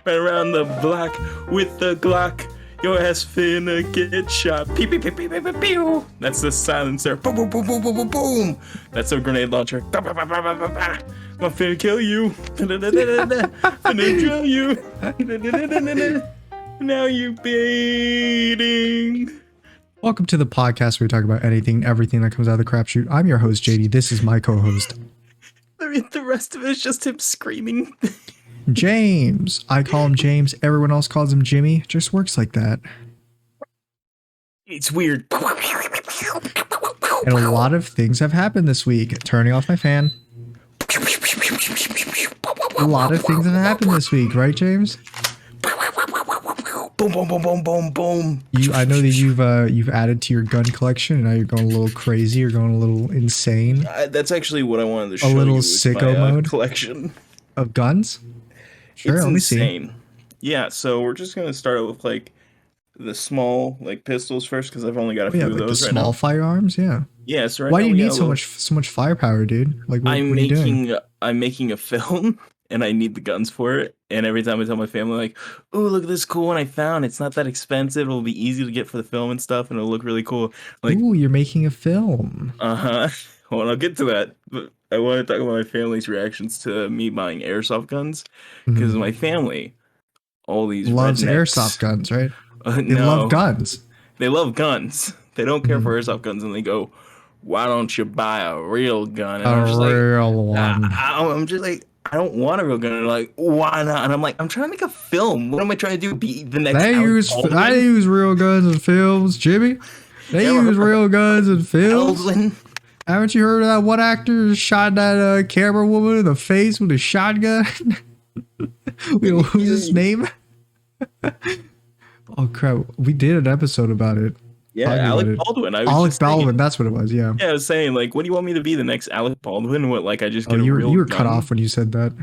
Right around the block with the Glock. Your ass finna get shot. Pew, pew, pew, pew, pew, pew, pew. That's the silencer. Boom, boom, boom, boom, boom, boom, boom. That's a grenade launcher. Bah, bah, bah, bah, bah, bah, bah. I'm finna kill you. Finna drill you. Now you baiting. Welcome to the podcast where we talk about anything, everything that comes out of the crapshoot. I'm your host, JD. This is my co-host, I mean, the rest of it is just him screaming. James. I call him James. Everyone else calls him Jimmy. It just works like that. It's weird. And a lot of things have happened this week. Turning off my fan. A lot of things have happened this week, right, James? Boom, boom, boom, boom, boom, boom. I know that you've added to your gun collection, and now you're going a little crazy. You're going a little insane. That's actually what I wanted to show A little you. sicko My, mode collection. of guns. Sure, It's let me insane. see. Yeah, so we're just gonna start out with like the small like pistols first because I've only got a Oh, few yeah, of like the those right small now. firearms. Yeah. Yeah, so right Why now do you we need got a so little- much firepower, dude? Like, what are you doing? I'm making a film and I need the guns for it. And every time I tell my family like, "Oh, look at this cool one I found. It's not that expensive. It'll be easy to get for the film and stuff, and it'll look really cool." Like, Ooh, you're making a film. uh-huh. Well, I'll get to that. But I want to talk about my family's reactions to me buying airsoft guns because Mhm. my family, all these Loves rednecks. airsoft guns, right? They love No, guns. they love guns. They don't care Mhm. for airsoft guns, and they go, "Why don't you buy a real gun?" And A I'm just like, real one. I'm just like, I don't want a real gun. And they're like, why not? And I'm like, I'm trying to make a film. What am I trying to do? Be the next They Alec use Baldwin? real guns in films, Jimmy. They You ever use heard real guns in of films. Baldwin? Haven't you heard of that one actor who shot that camera woman in the face with a shotgun? Who's his name? Oh crap! We did an episode about it. Yeah, Talking about Alec it. Baldwin. I was Alec just saying. Baldwin. That's what it was. Yeah. Yeah, I was saying, like, what do you want me to be, the next Alec Baldwin? What, like, I just Oh, get a real you were gun? cut off when you said that.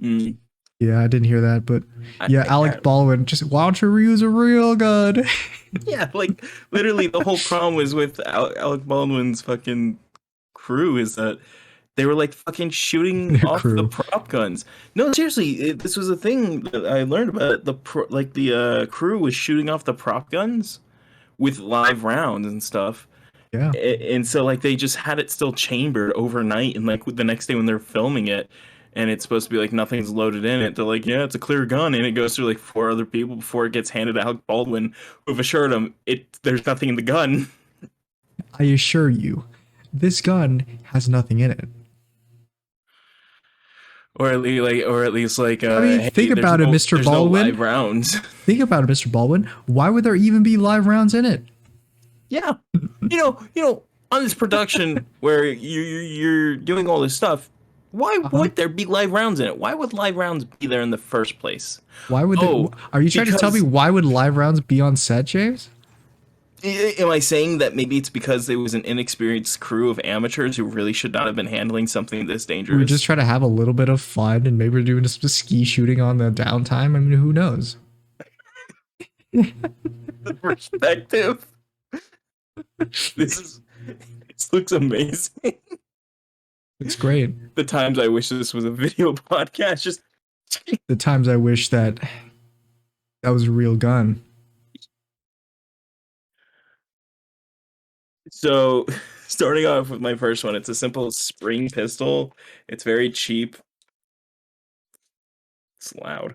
Mm. Yeah, I didn't hear that, but yeah, I- Alec Baldwin. Just why don't you reuse a real gun? Yeah, like, literally, the whole problem was with Alec Baldwin's fucking crew is that they were like fucking shooting Their off the crew. prop guns. No, seriously, this was a thing that I learned about it. The crew was shooting off the prop guns with live rounds and stuff. Yeah. And so like they just had it still chambered overnight, and like the next day when they're filming it and it's supposed to be like nothing's loaded in it, they're like, yeah, it's a clear gun, and it goes through like four other people before it gets handed to Alec Baldwin, who've assured him there's nothing in the gun. I assure you, this gun has nothing in it. Or at least I mean, hey, think about it, Mr. there's Baldwin. no live rounds. Think about it, Mr. Baldwin. Why would there even be live rounds in it? Yeah, on this production where you're doing all this stuff, why would there be live rounds in it? Why would live rounds be there in the first place? Why would Oh, are you trying to tell me because- why would live rounds be on set, James? Am I saying that maybe it's because there was an inexperienced crew of amateurs who really should not have been handling something this dangerous? We were just trying to have a little bit of fun, and maybe we're doing some ski shooting on the downtime. I mean, who knows? Perspective. This looks amazing. It's great. The times I wish this was a video podcast. Just The times I wish that was a real gun. so, starting off with my first one, it's a simple spring pistol. It's very cheap. It's loud.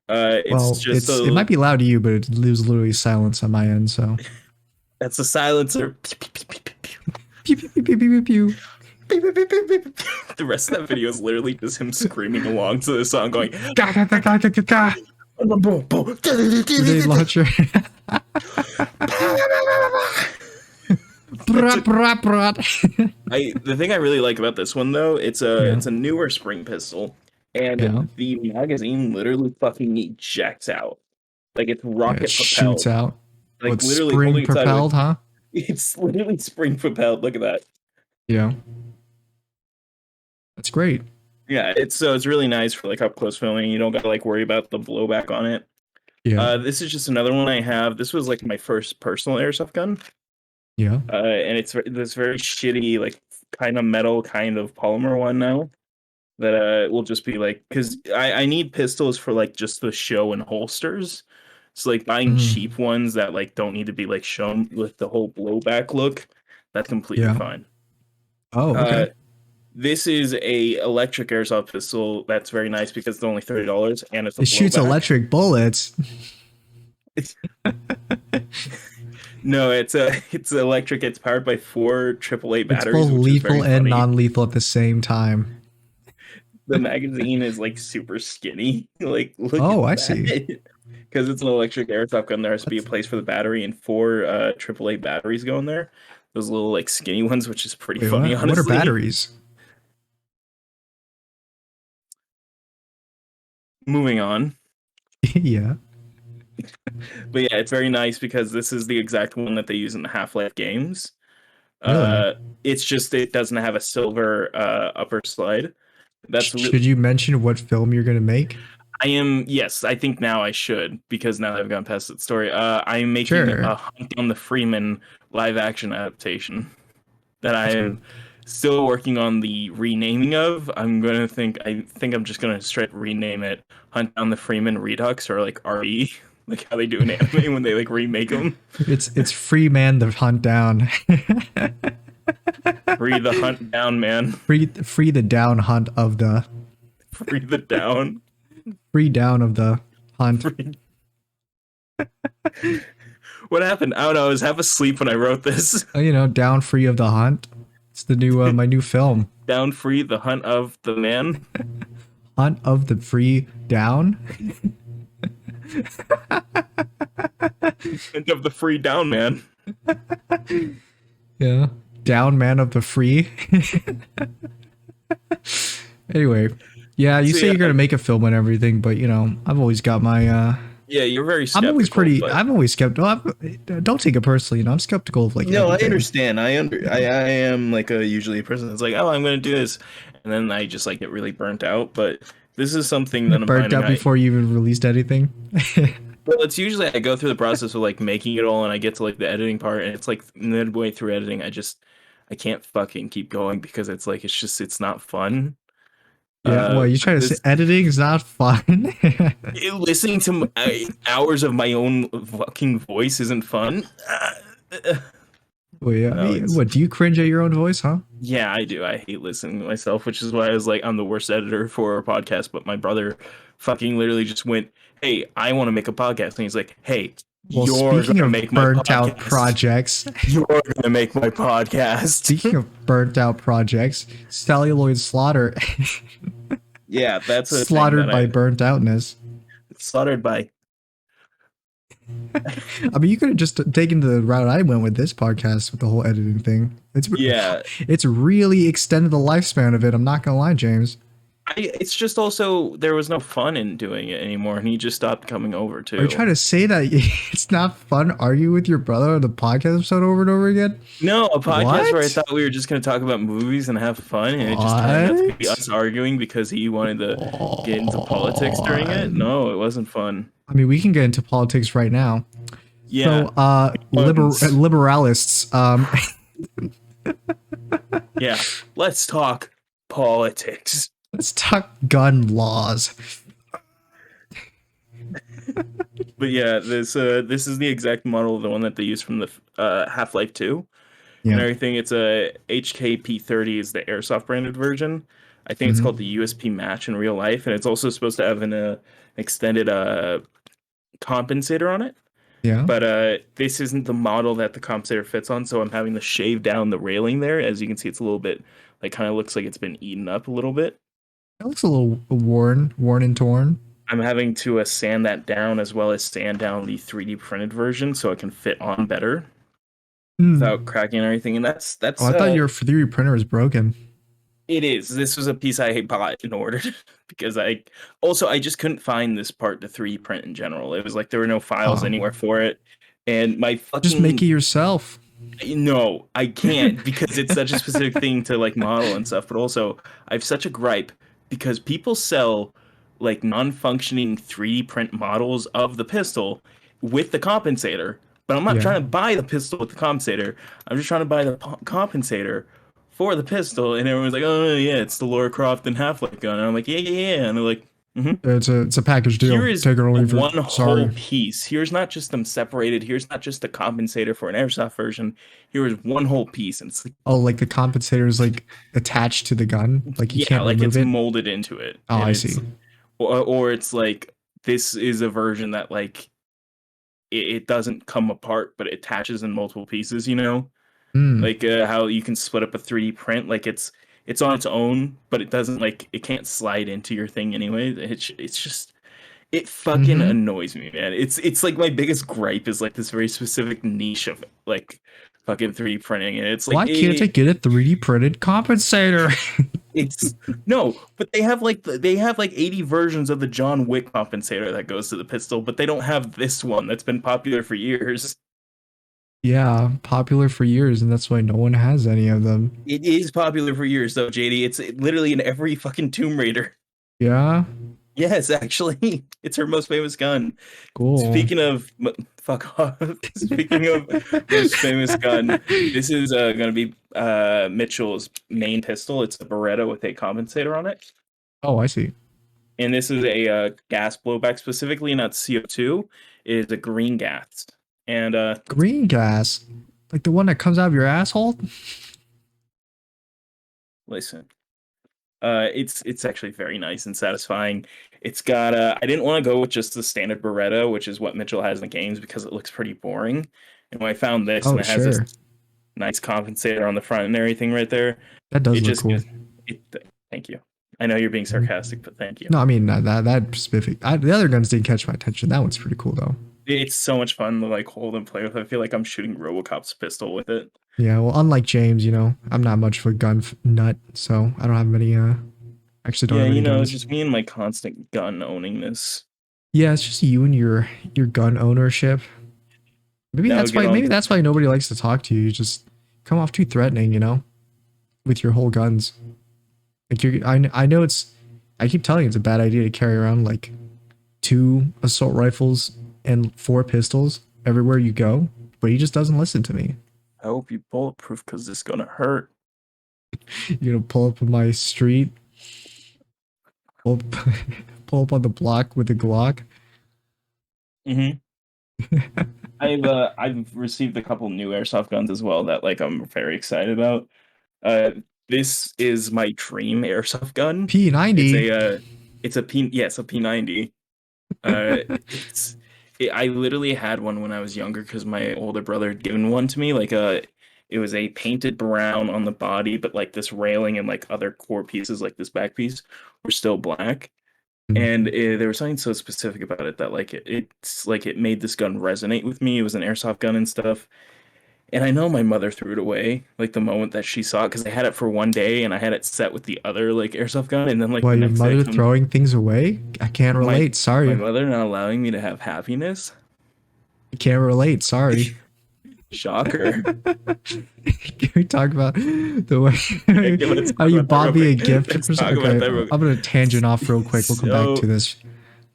Well, It's just it might be loud to you, but it leaves literally silence on my end. So that's a silencer. pew pew pew pew pew pew. The rest of that video is literally just him screaming along to the song, going. Ga, ga, ga, ga, ga, ga, ga. Grenade launcher. Brat, brat, brat. The thing I really like about this one though, it's a newer spring pistol, and the magazine literally fucking ejects out, like it's rocket It propelled. shoots out. Like What's literally spring holding it sideways. propelled, huh? It's literally spring propelled. Look at that. Yeah. That's great. Yeah, it's really nice for like up close filming. You don't gotta like worry about the blowback on it. Yeah. This is just another one I have. This was like my first personal airsoft gun. Yeah. And it's this very shitty, like kind of metal, kind of polymer one now. that will just be like, because I need pistols for like just the show and holsters. So like buying Mm, cheap ones that like don't need to be like shown with the whole blowback look, that's completely yeah. fine. Oh, okay. Uh, this is a electric airsoft pistol that's very nice because it's only $30 and it's a It shoots blowback. electric bullets. It's, no, it's electric. It's powered by four AAA It's both batteries, which is very lethal and funny. non-lethal at the same time. The magazine is like super skinny. Like, look at Oh, I see. that. Because it's an electric airsoft gun, there has to be a That's, place for the battery, and four AAA batteries go in there. Those little like skinny ones, which is pretty wait, funny, what? What are honestly. batteries? Moving on. Yeah, But yeah, it's very nice because this is the exact one that they use in the Half-Life games. really. Uh, it's just it doesn't have a silver upper slide. That's Should you mention what film you're gonna make? I am, yes, I think now I should because now that I've gone past that story. I am making a Sure. Hunt on the Freeman live action adaptation that I Awesome. am still working on the renaming of. I think I'm just gonna straight rename it Hunt on the Freeman Redux or like RE, like how they do in anime when they like remake them. It's free man the hunt down. Free the hunt down, man. free the down hunt of the Free the down. free down of the hunt. Free. What happened? I don't know. I was half asleep when I wrote this. You know, down free of the hunt. It's the new my new film. Down free the hunt of the man. Hunt of the free down. Hunt of the free down man. Yeah. Down man of the free. Anyway, yeah, you So say yeah, you're gonna make a film and everything, but you know, I've always got my yeah, you're very I'm always skeptical, pretty but I'm always skeptical. Don't take it personally, you know, I'm skeptical of like no, I everything. understand. I am like a usually a person that's like, oh, I'm gonna do this, and then I just like get really burnt out. But this is something that I'm Burnt finding out before you even released anything. well, it's usually I go through the process of like making it all, and I get to like the editing part, and it's like midway through editing, I can't fucking keep going because it's like it's not fun. Yeah, well, you But trying to say this editing is not fun? listening to hours of my own fucking voice isn't fun. Well, yeah, I No, mean, it's what do you cringe at your own voice, huh? yeah, I do. I hate listening to myself, which is why I was like, I'm the worst editor for a podcast. But my brother fucking literally just went, hey, I want to make a podcast. And he's like, hey, Well, you're speaking gonna of make my burnt out podcast. projects, You're gonna make my podcast. speaking of burnt out projects, celluloid slaughter, Yeah, that's a thing slaughtered that by I burnt outness. slaughtered by. I mean, you could have just taken the route I went with this podcast with the whole editing thing. Yeah, It's really extended the lifespan of it. I'm not gonna lie, James. it's just also there was no fun in doing it anymore, and he just stopped coming over Are you too. trying to say that it's not fun arguing with your brother on the podcast episode over and over again? No, a podcast where I What? thought we were just going to talk about movies and have fun, and it just turned out to be What? us arguing because he wanted to get into politics during it. No, it wasn't fun. I mean, we can get into politics right now. Yeah, So, Puns. liberalists, Yeah. Let's talk politics. let's talk gun laws. But yeah, this is the exact model of the one that they use from the Half-Life 2 and Yeah. everything. It's a HKP-30 is the airsoft branded version. I think it's called Hmm. the USP Match in real life, and it's also supposed to have an extended compensator on it. Yeah. But this isn't the model that the compensator fits on, so I'm having to shave down the railing there. As you can see, it's a little bit like kind of looks like it's been eaten up a little bit. It looks a little worn and torn. I'm having to sand that down as well as sand down the 3D printed version so it can fit on better Hmm. without cracking and everything. And that's Oh, I thought your 3D printer was broken. it is. This was a piece I bought in order because I just couldn't find this part to 3D print in general. It was like there were no files Oh, anywhere for it. And my just make it fucking yourself. no, I can't because it's such a specific thing to like model and stuff. But also, I have such a gripe because people sell like non-functioning 3D print models of the pistol with the compensator. But I'm not Yeah. trying to buy the pistol with the compensator. I'm just trying to buy the compensator for the pistol, and everyone's like, oh yeah, it's the Lara Croft and Half-Life gun, and I'm like, yeah, and they're like, It's a package deal. here is Take it or leave it. one whole Sorry. piece. Here's not just them separated. Here's not just the compensator for an airsoft version. Here is one whole piece, and it's like, Oh, like the compensator is like attached to the gun. Like you yeah, can't like remove it's it. molded into it, Oh, and I see. or it's like this is a version that like it doesn't come apart, but it attaches in multiple pieces. Hmm. Like how you can split up a 3D print, like it's on its own, but it doesn't like it can't slide into your thing anyway. It's just it fucking Mm-hmm. annoys me, man. It's like my biggest gripe is like this very specific niche of like fucking 3D printing, and it's like Why can't I get a 3D printed compensator? it's no, but they have like 80 versions of the John Wick compensator that goes to the pistol, but they don't have this one that's been popular for years. Yeah, popular for years, and that's why no one has any of them. It is popular for years though, JD. It's literally in every fucking Tomb Raider. Yeah, Yes, actually, it's her most famous gun. cool. Speaking of fuck off. Speaking of most famous gun, this is gonna be Mitchell's main pistol. It's a Beretta with a compensator on it, Oh, I see. and this is a gas blowback specifically, not CO2. It is a green gas, and Green gas, like the one that comes out of your asshole. listen, it's actually very nice and satisfying. It's got I didn't want to go with just the standard Beretta, which is what Mitchell has in the games because it looks pretty boring. And when I found this Oh, and it has this sure. nice compensator on the front and everything right there, That it does look just cool. gives it. Thank you. I know you're being sarcastic, but thank you. No, I mean that specific. The other guns didn't catch my attention. That one's pretty cool though. It's so much fun to like hold and play with. I feel like I'm shooting RoboCop's pistol with it. Yeah, well, unlike James, I'm not much of a gun nut, so I don't have many. Actually, don't Yeah, have any guns. just me and my constant gun owning this. Yeah, it's just you and your gun ownership. Maybe Now that's get why. on. Maybe that's why nobody likes to talk to you. You just come off too threatening, with your whole guns. Like I know it's. I keep telling you it's a bad idea to carry around like 2 assault rifles and 4 pistols everywhere you go, but he just doesn't listen to me. I hope you bulletproof because this is gonna hurt. You're gonna pull up in my street, pull up, pull up on the block with a Glock. Hmm. I've received a couple new airsoft guns as well that like I'm very excited about. Uh, this is my dream airsoft gun. It's P90. a it's a P yeah, it's a P90. Uh, it's I literally had one when I was younger because my older brother had given one to me. Like it was a painted brown on the body, but like this railing and like other core pieces, like this back piece, were still black. And there was something so specific about it that like it's like it made this gun resonate with me. It was an airsoft gun and stuff. And I know my mother threw it away like the moment that she saw it because I had it for one day and I had it set with the other like airsoft gun, and then like Well, the your next day I mother come throwing things away? I can't my relate. my Sorry. mother not allowing me to have happiness. I can't relate. Sorry. Shocker. Can we talk about the Okay, let's way how talk you about that real bought me a quick. gift? Let's For talk okay, about that real I'm gonna tangent off real quick. We'll come back to So this.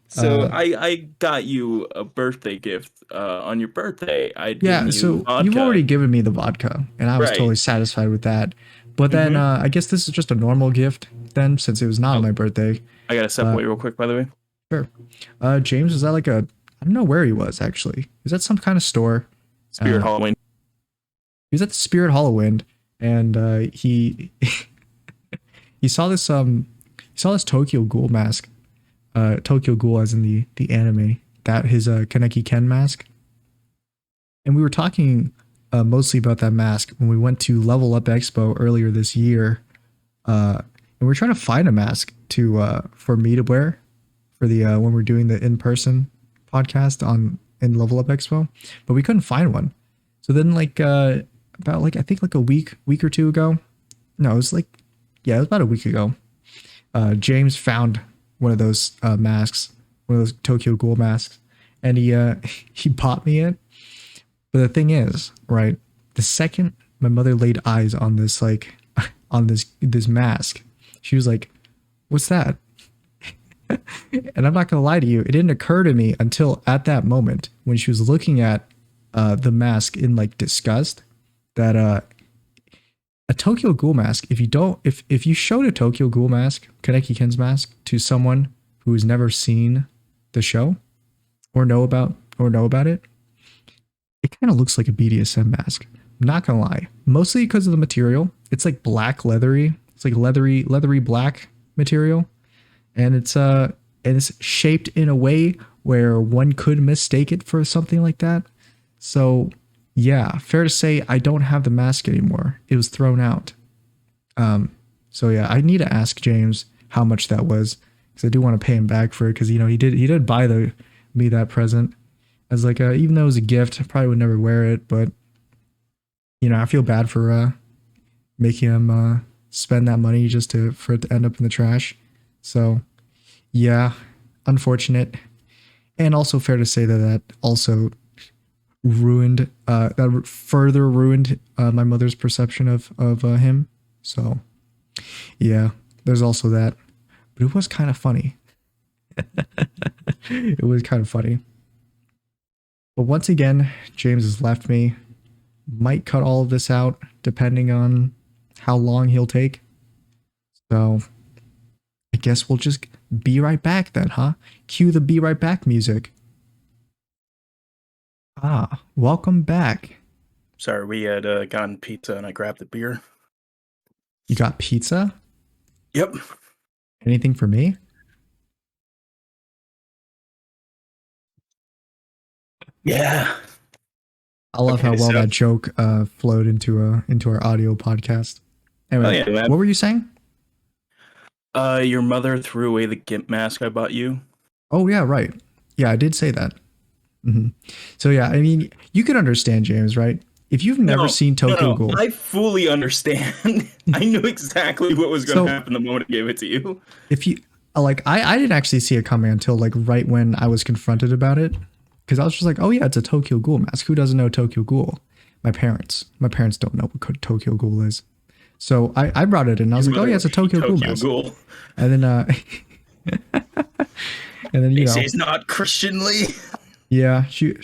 so Uh, I got you a birthday gift on your birthday. I'd given yeah. you So you've already vodka. given me the vodka, and I was Right. totally satisfied with that. But then Mm-hmm. I guess this is just a normal gift then, since it was not on Oh, my birthday. I gotta step Uh, away real quick, by the way. sure. James, is that like a? I don't know where he was actually. Is that some kind of store? Spirit Halloween. He was at the Spirit Halloween, and he he saw this Tokyo Ghoul mask. Tokyo Ghoul as in the anime, that his Kaneki Ken mask. And we were talking mostly about that mask when we went to Level Up Expo earlier this year. And we were trying to find a mask to for me to wear for the when we're doing the in-person podcast in Level Up Expo, but we couldn't find one. So then about like I think like a week or two ago. No, it was like yeah, it was about a week ago. James found one of those masks, one of those Tokyo Ghoul masks, and he he bought me it. But the thing is, right, the second my mother laid eyes on this like on this mask, she was like, "What's that?" And I'm not gonna lie to you, it didn't occur to me until at that moment when she was looking at the mask in like disgust that a Tokyo Ghoul mask. If you showed a Tokyo Ghoul mask, Kaneki Ken's mask, to someone who's never seen the show or know about it, it kind of looks like a BDSM mask. I'm not gonna lie, mostly because of the material. It's like black leathery. It's like leathery black material, and it's shaped in a way where one could mistake it for something like that. So yeah, fair to say I don't have the mask anymore. It was thrown out. So yeah, I need to ask James how much that was, because I do want to pay him back for it, because he did buy me that present as like even though it was a gift. I probably would never wear it, but I feel bad for making him spend that money just for it to end up in the trash. So yeah, unfortunate, and also fair to say that also ruined that further ruined my mother's perception of him. So yeah, there's also that, but it was kind of funny. It was kind of funny. But once again, James has left me. Might cut all of this out depending on how long he'll take. So I guess we'll just be right back then, huh? Cue the be right back music. Ah, welcome back. Sorry, we had gotten pizza and I grabbed the beer. You got pizza? Yep. Anything for me? Yeah. I love how Okay, well so- that joke flowed into our audio podcast. Anyway, Oh, yeah, man. what were you saying? Your mother threw away the gimp mask I bought you. Oh yeah, right. Yeah, I did say that. So yeah, I mean, you can understand, James, right? If you've never seen Tokyo Ghoul, I fully understand. I knew exactly what was going to happen the moment I gave it to you. if you like, I didn't actually see it coming until like right when I was confronted about it, because I was just like, oh yeah, it's a Tokyo Ghoul mask. Who doesn't know Tokyo Ghoul? My parents don't know what Tokyo Ghoul is. So I brought it in and I was like, oh yeah, it's a Tokyo Ghoul mask. And then It's not Christianly. Yeah, she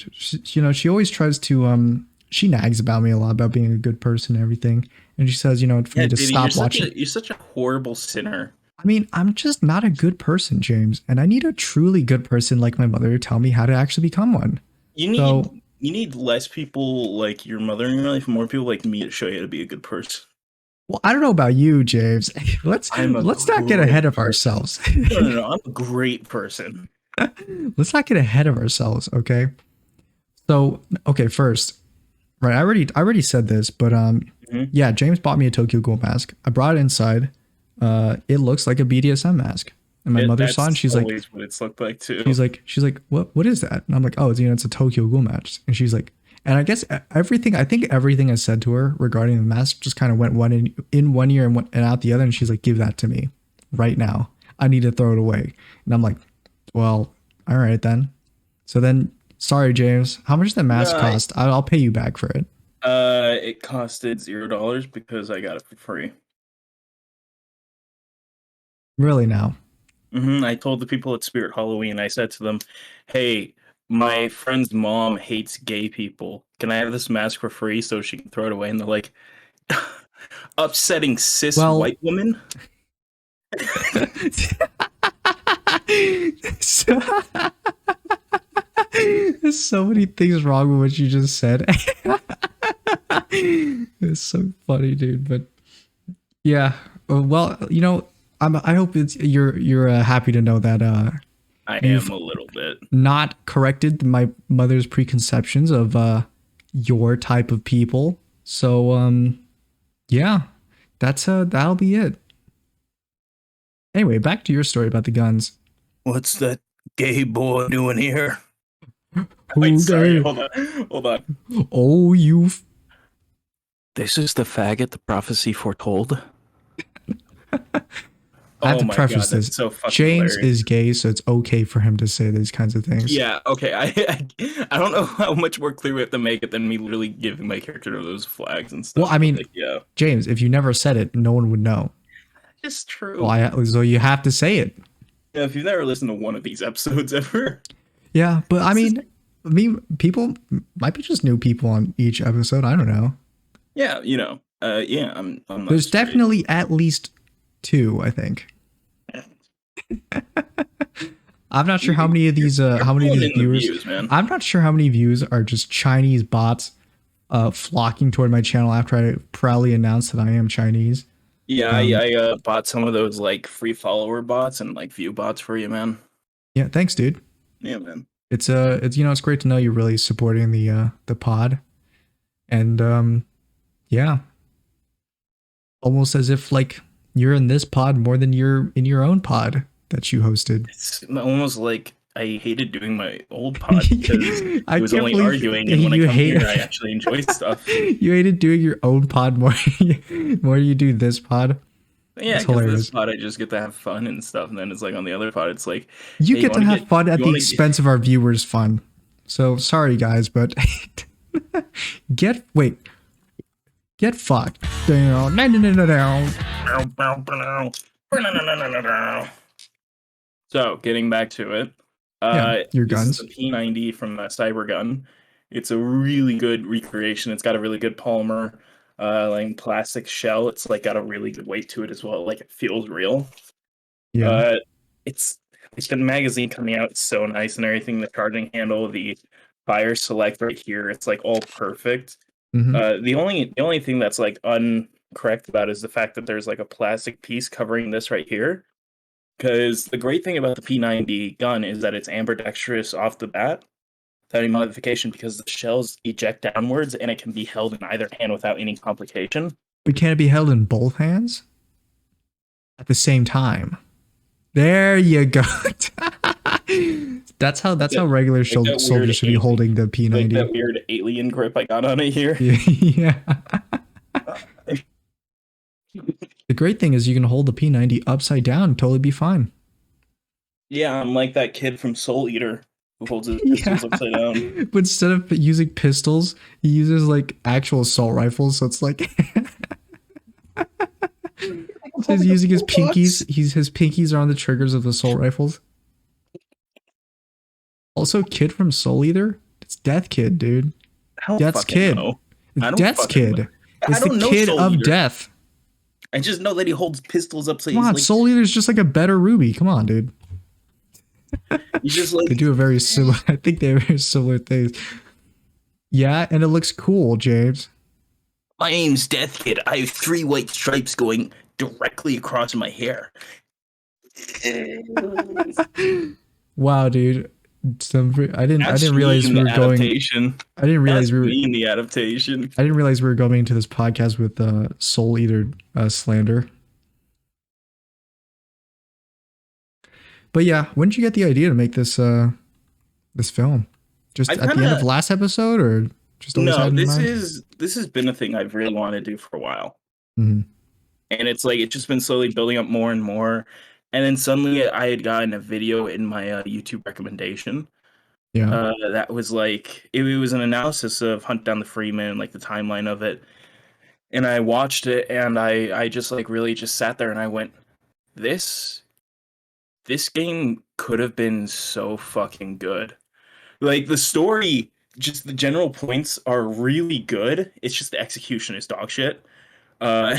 always tries to she nags about me a lot about being a good person and everything, and she says, for me to stop watching. You're such a horrible sinner. I mean, I'm just not a good person, James, and I need a truly good person like my mother to tell me how to actually become one. You need less people like your mother in your life, more people like me to show you how to be a good person. Well, I don't know about you, James. Let's not get ahead of ourselves. No, I'm a great person. Let's not get ahead of ourselves, okay? So, okay, first, right? I already said this, but yeah, James bought me a Tokyo Ghoul mask. I brought it inside. It looks like a BDSM mask, and my mother saw it, and she's like, what it's looked like too. She's like, what is that? And I'm like, oh, it's a Tokyo Ghoul mask. And she's like, and I guess everything I said to her regarding the mask just kind of went in one ear and out the other, and she's like, give that to me right now. I need to throw it away. And I'm like, well, all right then. So then, sorry, James. How much did the mask cost? I'll pay you back for it. It costed $0 because I got it for free. Really now? I told the people at Spirit Halloween, I said to them, hey, my friend's mom hates gay people. Can I have this mask for free so she can throw it away? And they're like, upsetting cis white woman? There's so many things wrong with what you just said. It's so funny, dude. But yeah, well, I hope you're happy to know that I am a little bit not corrected my mother's preconceptions of your type of people. So yeah, that'll be it. Anyway, back to your story about the guns. What's that gay boy doing here? Wait, sorry, hold on. Oh, This is the faggot the prophecy foretold. I have to preface this. So James hilarious. is gay, so it's okay for him to say these kinds of things. Yeah, okay. I don't know how much more clear we have to make it than me literally giving my character those flags and stuff. Well, I mean, yeah. James, if you never said it, no one would know. It's true. Well, so you have to say it. Yeah, if you've never listened to one of these episodes ever. Yeah, but I mean, people might be just new people on each episode. I don't know. Yeah, Yeah, I'm not There's straight. definitely at least two, I think. I'm not sure how many of these You're how many of pulling these in the viewers. views, man. I'm not sure how many views are just Chinese bots flocking toward my channel after I proudly announced that I am Chinese. Yeah, Um, I bought some of those like free follower bots and like view bots for you, man. yeah, thanks, dude. Yeah, man. It's it's great to know you're really supporting the pod, and yeah, almost as if like you're in this pod more than you're in your own pod that you hosted. It's almost like I hated doing my old pod because it I was can't only believe arguing, and when I you come hate here, I actually enjoy stuff. you hated doing your own pod more more than you do this pod. Yeah, It's because this hilarious. pod I just get to have fun and stuff, and then it's like on the other pod, it's like, You hey, get to have fun at you the want to get, expense of our viewers' fun. So sorry, guys, but wait, get fucked. Down, no, no, no, no, no. So, getting back to it, Yeah, your this is the guns. P90 from Cybergun. It's a really good recreation. It's got a really good polymer, like plastic shell. It's like got a really good weight to it as well. Like it feels real. Yeah. Uh, it's the magazine coming out. It's so nice and everything. The charging handle, the fire select right here. It's like all perfect. Mm-hmm. The only thing that's like uncorrect about it is the fact that there's like a plastic piece covering this right here. Because the great thing about the P90 gun is that it's ambidextrous off the bat without any modification because the shells eject downwards and it can be held in either hand without any complication. But can it be held in both hands at the same time? There you go. That's how regular Like that weird soldiers should be holding the like that P90. weird alien grip I got on it here. Yeah. The great thing is you can hold the P90 upside down and totally be fine. Yeah, I'm like that kid from Soul Eater who holds his Yeah. pistols upside down. But instead of using pistols, he uses like actual assault rifles. So it's like he's using his pinkies. His pinkies are on the triggers of the assault rifles. Also, Kid from Soul Eater. It's Death Kid, dude. I don't Death's fucking Kid. know. It's I don't Death's fucking know. Kid. I It's the don't know kid Soul of Eater. death. I just know that he holds pistols up. So Come he's on, like, Soul Eater is just like a better Ruby. Come on, dude. he's just like, They do a very similar. I think they have very similar things. Yeah, and it looks cool, James. my name's Death Kid. I have 3 white stripes going directly across my hair. Wow, dude. I didn't That's realize me in we the were going. adaptation. I didn't realize That's we were. me in the adaptation. I didn't realize we were going into this podcast with Soul Eater slander. But yeah, when did you get the idea to make this this film? Just I've at the end of kinda last episode, or just always no. had in This mind? has been a thing I've really wanted to do for a while, Mhm. and it's like it's just been slowly building up more and more. And then suddenly, I had gotten a video in my YouTube recommendation. Yeah. That was like it was an analysis of Hunt Down the Freeman, like the timeline of it. And I watched it, and I just like really just sat there, and I went, this this game could have been so fucking good. Like the story, just the general points are really good. It's just the execution is dog shit. Uh,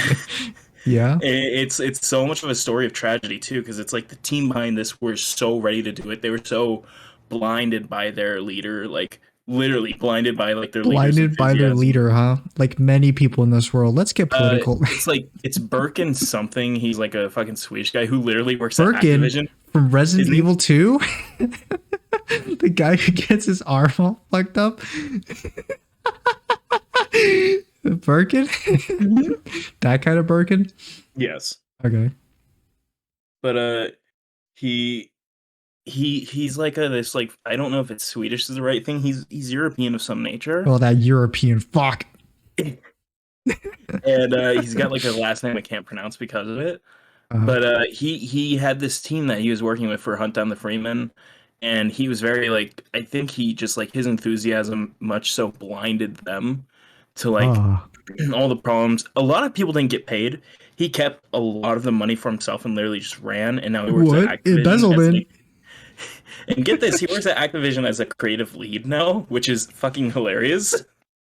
Yeah. it's so much of a story of tragedy too, because it's like the team behind this were so ready to do it. They were so blinded by their leader, like literally blinded by like their leader's Blinded by their enthusiasm. leader, huh? Like many people in this world. Let's get political. It's like it's Birkin something. He's like a fucking Swedish guy who literally works at Birkin Activision. from Resident Isn't he? Evil 2? The guy who gets his arm all fucked up. Birkin? That kind of Birkin? Yes, Okay. but he he's like this like I don't know if it's Swedish is the right thing. He's European of some nature, Well, that European fuck. and he's got like a last name I can't pronounce because of it. Uh, But he had this team that he was working with for Hunt Down the Freeman, and he was very like I think he just like his enthusiasm much so blinded them to like oh. all the problems. A lot of people didn't get paid. He kept a lot of the money for himself and literally just ran. And now he works What? at Activision. Embezzlement. And get this, he works at Activision as a creative lead now, which is fucking hilarious.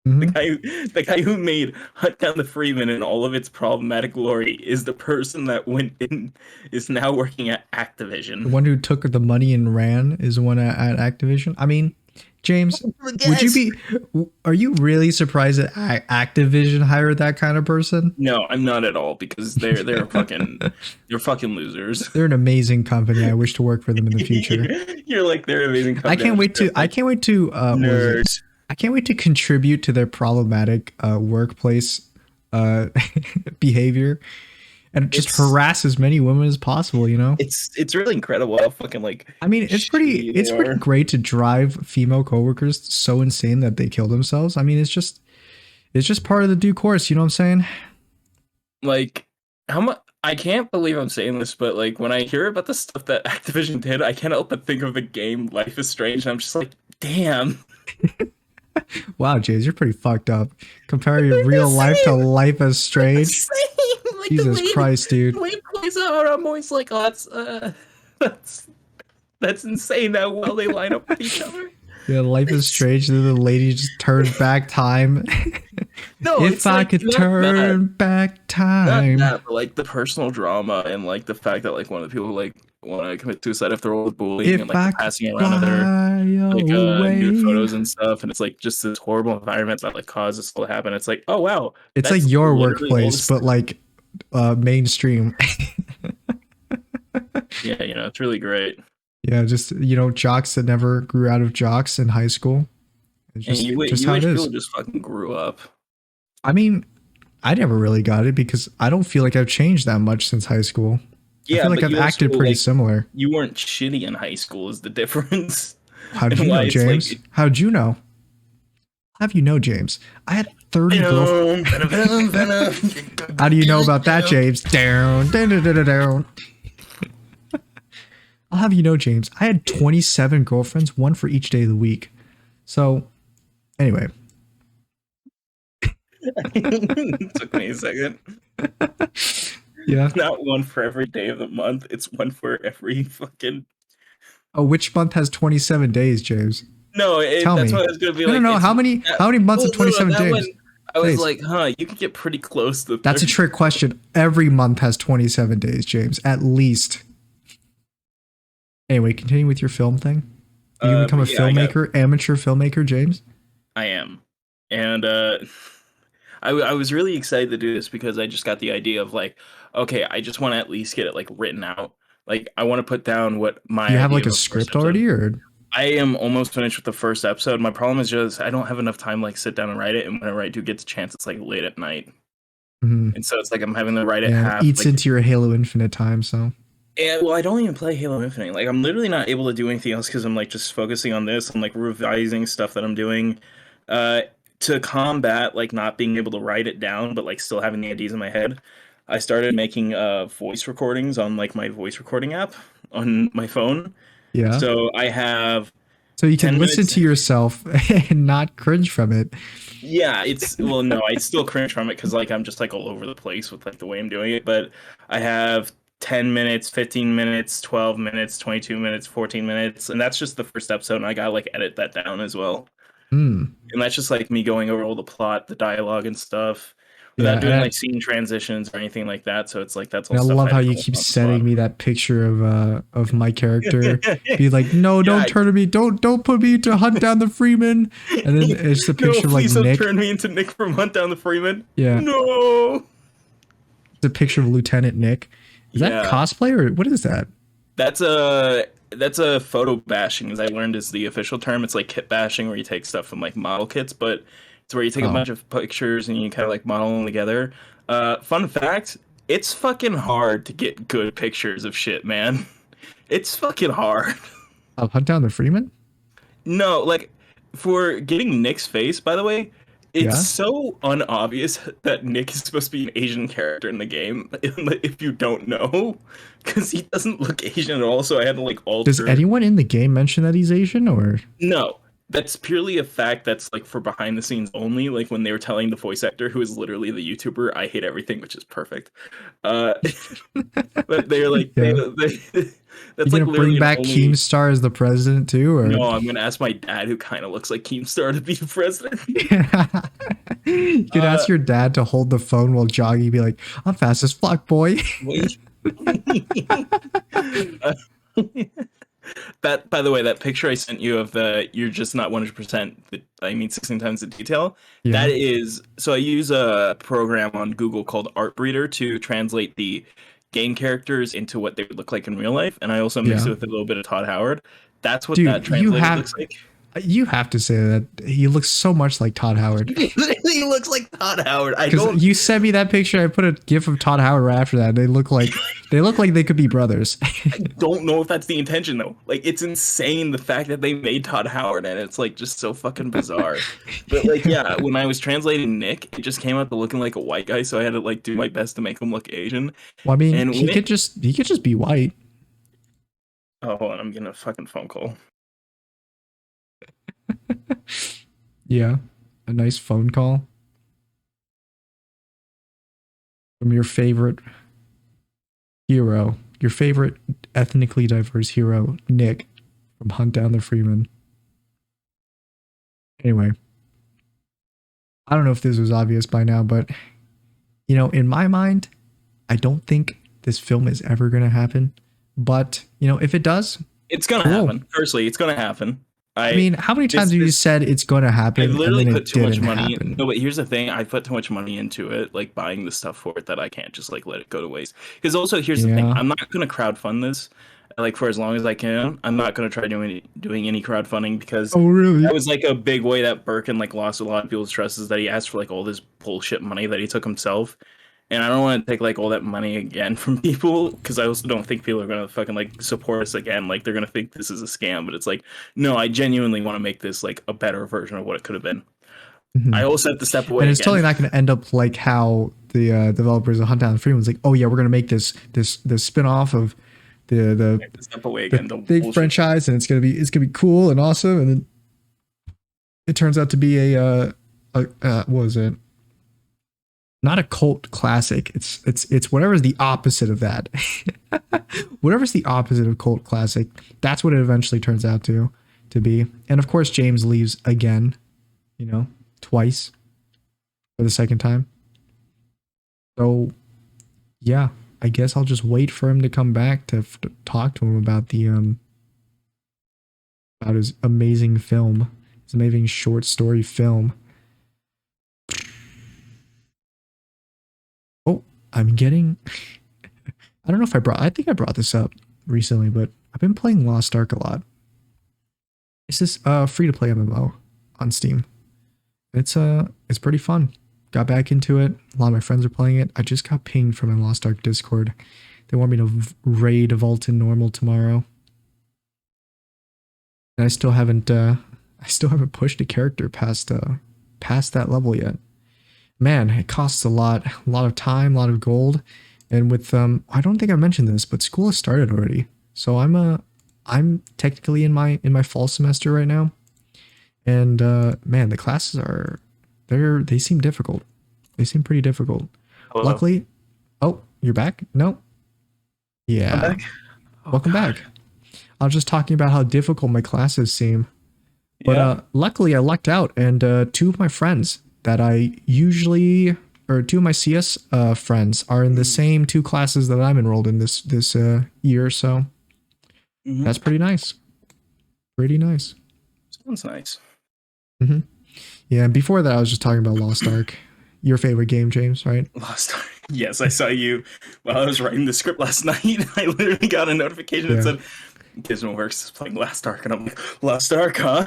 The Hmm. guy, the guy who made Hunt Down the Freeman and all of its problematic glory is the person that went in is now working at The Activision. one who took the money and ran is the one at Activision. I mean, James, would you Yes. be? Are you really surprised that Activision hired that kind of person? No, I'm not at all because they're fucking losers. They're an amazing company. I wish to work for them in the future. You're like they're an amazing company. I'm just I like can't wait to what was it? nerd. I can't wait to contribute to their problematic workplace uh behavior and just It's harass as many women as possible, you know? it's really incredible how fucking like I mean, shitty they it's pretty are. great to drive female coworkers so insane that they kill themselves. I mean, it's just part of the due course, you know what I'm saying? Like how much I can't believe I'm saying this, but like when I hear about the stuff that Activision did, I can't help but think of the game Life is Strange, and I'm just like, damn. Wow, James, you're pretty fucked up. Comparing They're the real life to same. life as They're the strange. same. Like Jesus Christ, dude. the way it plays out, I'm always like, oh, that's that's insane how well they line up with each other. Yeah, life is It's strange. Then the lady just turns back time. no, If it's I like could turn back not time. that, but like the personal drama and like the fact that like one of the people like want to commit suicide after all the bullying and If like the I could passing around of their fly like nude away. photos and stuff, and it's like just this horrible environment that like caused this all to happen. It's like, oh wow, It's like that's your literally all workplace, this. but like mainstream. Yeah, it's really great. Yeah, just you know, jocks that never grew out of jocks in high school. It's And just you how it wish people is. just fucking grew up. I mean, I never really got it because I don't feel like I've changed that much since high school. I Yeah, feel like but I've you also acted pretty like similar. you weren't shitty in high school is the difference, How'd and you why know, it's like James? How'd you know? How have you know, James? I had 30 girlfriends. venom, venom, venom, venom. How do you know about that, James? Down, down, down, down, down. I'll have you know, James. I had 27 girlfriends, one for each day of the week. So, anyway, Took me a second. yeah. Not one for every day of the month. It's one for every fucking. Oh, which month has 27 days, James? No, Tell that's me. what I was gonna be No, no, like. no. It's How many months well, of no, no, 27 that one. days? I was Days. like, huh, you can get pretty close to That's a 30. trick question. Every month has 27 days, James, at least. Anyway, continue with your film thing. You can become a But yeah, filmmaker, amateur filmmaker, James. I am, and I was really excited to do this because I just got the idea of like, okay, I just want to at least get it like written out. Like, I want to put down what Do my you have idea like of a a first script episode. already, or I am almost finished with the first episode. My problem is just I don't have enough time like sit down and write it, and whenever I do get the chance, it's like late at night, Mhm. and so it's like I'm having to write it Yeah, half eats like. into your Halo Infinite time? So And well, I don't even play Halo Infinite. Like, I'm literally not able to do anything else because I'm like just focusing on this. I'm like revising stuff that I'm doing, uh, to combat like not being able to write it down, but like still having the ideas in my head. I started making voice recordings on like my voice recording app on my phone. yeah, So I have so you can 10 listen minutes. to yourself and not cringe from it. Yeah, it's well, no, I still cringe from it because like I'm just like all over the place with like the way I'm doing it. But I have 10 minutes, 15 minutes, 12 minutes, 22 minutes, 14 minutes, and that's just the first episode. And I gotta like edit that down as well. Hmm. And that's just like me going over all the plot, the dialogue, and stuff Yeah, without doing like scene transitions or anything like that. So it's like that's all and I stuff I love have how to you work keep on the spot. sending me that picture of my character. Be like, no, Yeah, don't turn to me, don't put me to hunt down the Freeman. And then it's the no, picture of like please don't Nick. turn me into Nick from Hunt Down the Freeman. Yeah, No. it's a picture of Lieutenant Nick. Is that Yeah. cosplay or what is that? That's a photo bashing, as I learned is the official term. It's like kit bashing, where you take stuff from like model kits, but it's where you take a Oh, bunch of pictures and you kind of like model them together. Fun fact: it's fucking hard to get good pictures of shit, man. It's fucking hard. of hunt down the Freeman. No, like for getting Nick's face, by the way, it's Yeah. so unobvious that Nick is supposed to be an Asian character in the game if you don't know, because he doesn't look Asian at all. So I had to like Does alter. anyone in the game mention that he's Asian or? No, that's purely a fact that's like for behind the scenes only. Like when they were telling the voice actor, who is literally the YouTuber, I hate everything, which is perfect. Uh, but they're like Yeah. You That's like gonna bring literally an back only. Keemstar as the president too, or No, I'm gonna ask my dad, who kind of looks like Keemstar, to be president. you could Uh, ask your dad to hold the phone while jogging, be like, "I'm fast as fuck, boy." wait. Uh, that, by the way, that picture I sent you of the you're just not 100%, I mean 16 times the detail. Yeah, That is, so I use a program on Google called Art Breeder to translate the game characters into what they would look like in real life, and I also mix yeah, it with a little bit of Todd Howard. That's what that dude, translated looks like. you have to say that he looks so much like Todd Howard. He literally looks like Todd Howard. I Because don't you sent me that picture, I put a gif of Todd Howard right after that. They look like they could be brothers. don't know if that's the intention though. Like it's insane the fact that they made Todd Howard and it's like just so fucking bizarre. But like yeah, when I was translating Nick, it just came out to looking like a white guy, so I had to like do my best to make him look Asian. Well, I mean, And when it he could just be white. oh hold on, I'm getting a fucking phone call. Yeah, a nice phone call from your favorite hero, your favorite ethnically diverse hero, Nick from Hunt Down the Freeman. Anyway, I don't know if this was obvious by now, but you know, in my mind, I don't think this film is ever going to happen. But, you know, if it does, It's gonna cool. happen. Firstly, it's gonna happen. I mean, how many times have you said it's going to happen? I literally and then put too much didn't money. happen? No, but here's the thing: I put too much money into it, like buying the stuff for it, that I can't just like let it go to waste. Because also, here's the thing: Yeah. I'm not gonna crowdfund this, like for as long as I can. I'm not gonna try doing any crowdfunding because Oh, really? that was like a big way that Birkin like lost a lot of people's trust, is that he asked for like all this bullshit money that he took himself. And I don't want to take like all that money again from people, because I also don't think people are gonna fucking like support us again. Like they're gonna think this is a scam, but it's like, no, I genuinely want to make this like a better version of what it could have been. Mhm. I also have to step away And it's again. totally not going to end up like how the developers of Hunt Down the Freeman was like, oh yeah, we're going to make this spin off of I have to step away again. the Don't big bullshit. franchise, and it's gonna be cool and awesome, and then it turns out to be what was it? Not a cult classic. It's whatever's the opposite of that. Whatever's the opposite of cult classic. That's what it eventually turns out to be. And of course, James leaves again. You know, twice for the second time. So, yeah, I guess I'll just wait for him to come back to talk to him about the about his amazing film, his amazing short story film. Oh, I'm getting. I don't know if I think I brought this up recently, but I've been playing Lost Ark a lot. It's this free to play MMO on Steam. It's pretty fun. Got back into it. A lot of my friends are playing it. I just got pinged from my Lost Ark Discord. They want me to raid Vault in normal tomorrow. And I still haven't pushed a character past that level yet. Man, it costs a lot of time, a lot of gold. And with I don't think I mentioned this, but school has started already. So I'm technically in my fall semester right now. And man, the classes they seem difficult. They seem pretty difficult. Hello. Luckily, oh, you're back? No. Yeah. I'm back? Oh, Welcome God. back. I was just talking about how difficult my classes seem. But Yeah. luckily I lucked out, and two of my friends that I usually, or two of my CS friends are in the same two classes that I'm enrolled in this year, so Mhm. that's pretty nice. Pretty nice. Sounds nice. Mm-hmm. Yeah, and before that I was just talking about Lost Ark. Your favorite game, James, right? Lost Ark. Yes, I saw you while I was writing the script last night. I literally got a notification that said Gizmo Works is playing Lost Ark, and I'm like, Lost Ark, huh?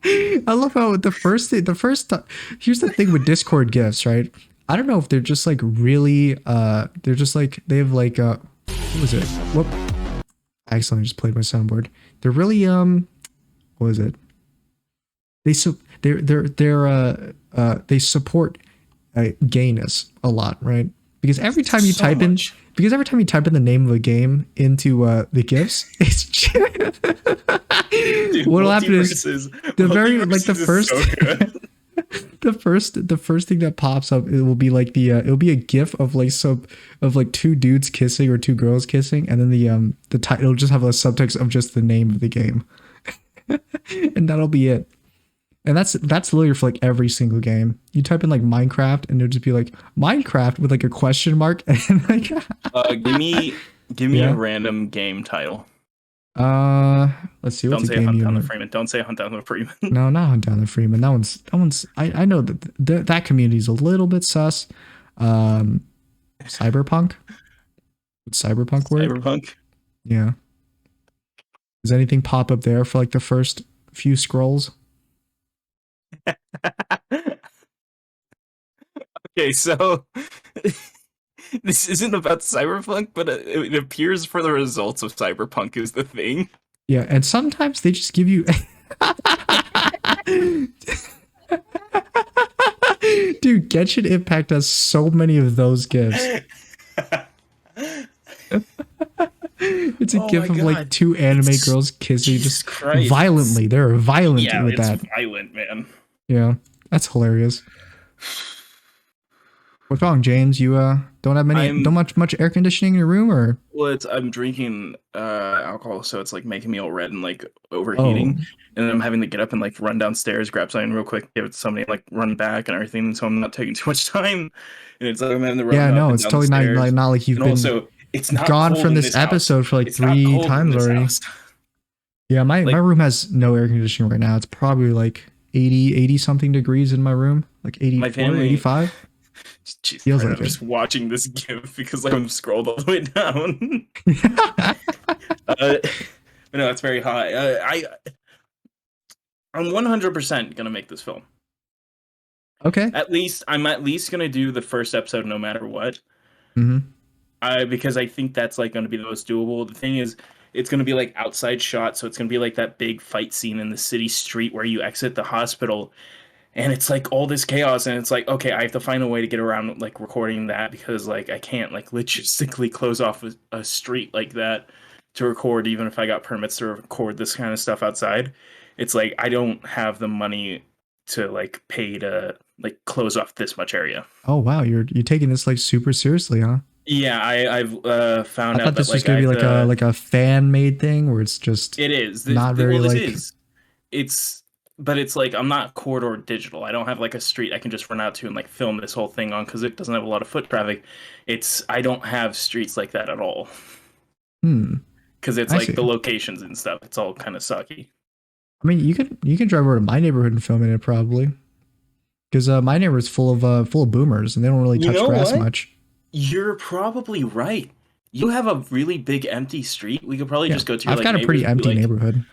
I love how here's the thing with Discord gifts, right? I don't know if they're just like really they're just like they have like what was it? Whoop. I accidentally just played my soundboard. They're really what was it? They support gayness a lot, right? Because every time you type in the name of a game into the gifs, it's Dude, what'll happen is Multiverses- the very Multiverses like the is first so good. the first thing that pops up, it will be like it'll be a gif of like some of like two dudes kissing or two girls kissing, and then the title it'll just have a subtext of just the name of the game, and that'll be it. And that's literally for like every single game. You type in like Minecraft, and it'll just be like Minecraft with like a question mark, and like give me Yeah. a random game title. Let's see Don't what's a say game Hunt you Down the know. Freeman. Don't say Hunt Down the Freeman. No, not Hunt Down the Freeman. That one's. I know that community's a little bit sus. Cyberpunk. Would cyberpunk work? Cyberpunk. Yeah. Does anything pop up there for like the first few scrolls? Okay, so this isn't about Cyberpunk, but it appears for the results of Cyberpunk is the thing. Yeah, and sometimes they just give you. Dude, Genshin Impact has so many of those gifs. It's a Oh gif my of like God. two anime It's- girls kissing Jesus just Christ. violently. They're violent Yeah, with it's that. violent, man. Yeah, that's hilarious. What's wrong, James? You don't have don't much air conditioning in your room, or Well, I'm drinking alcohol, so it's like making me all red and like overheating. oh And then I'm having to get up and like run downstairs, grab something real quick, give it to somebody, like run back and everything. So I'm not taking too much time. And it's like I'm having to run yeah, up no, and it's down totally the not stairs. not like you've And been also, it's not gone cold from in this house. episode for like It's not 3 cold in times this already. house. Yeah, my Like- room has no air conditioning right now. It's probably like 80 something degrees in my room, like 84, family- 85. Jeez, Feels Christ, like I'm it. just watching this GIF because like I'm scrolled all the way down. But no, it's very high. I'm 100% gonna make this film. Okay. I'm at least gonna do the first episode no matter what. hmm Because I think that's like gonna be the most doable. The thing is, it's gonna be like outside shot, so it's gonna be like that big fight scene in the city street where you exit the hospital, and it's like all this chaos, and it's like, okay, I have to find a way to get around like recording that because like I can't like logistically close off a street like that to record, even if I got permits to record this kind of stuff outside. It's like I don't have the money to like pay to like close off this much area. Oh wow, you're taking this like super seriously, huh? Yeah, I've found I out thought this that was like gonna I be have like to, a fan made thing where it's just it is not very well, this like is but it's like I'm not corridor digital. I don't have like a street I can just run out to and like film this whole thing on because it doesn't have a lot of foot traffic. I don't have streets like that at all hmm. because it's I like see. the locations and stuff. It's all kind of sucky. I mean, you can drive over to my neighborhood and film in it probably, because my neighborhood's full of boomers and they don't really You touch know grass what? much. You're probably right. You have a really big empty street. We could probably Yeah, just go to your I've like got a pretty neighbors and be empty like, neighborhood.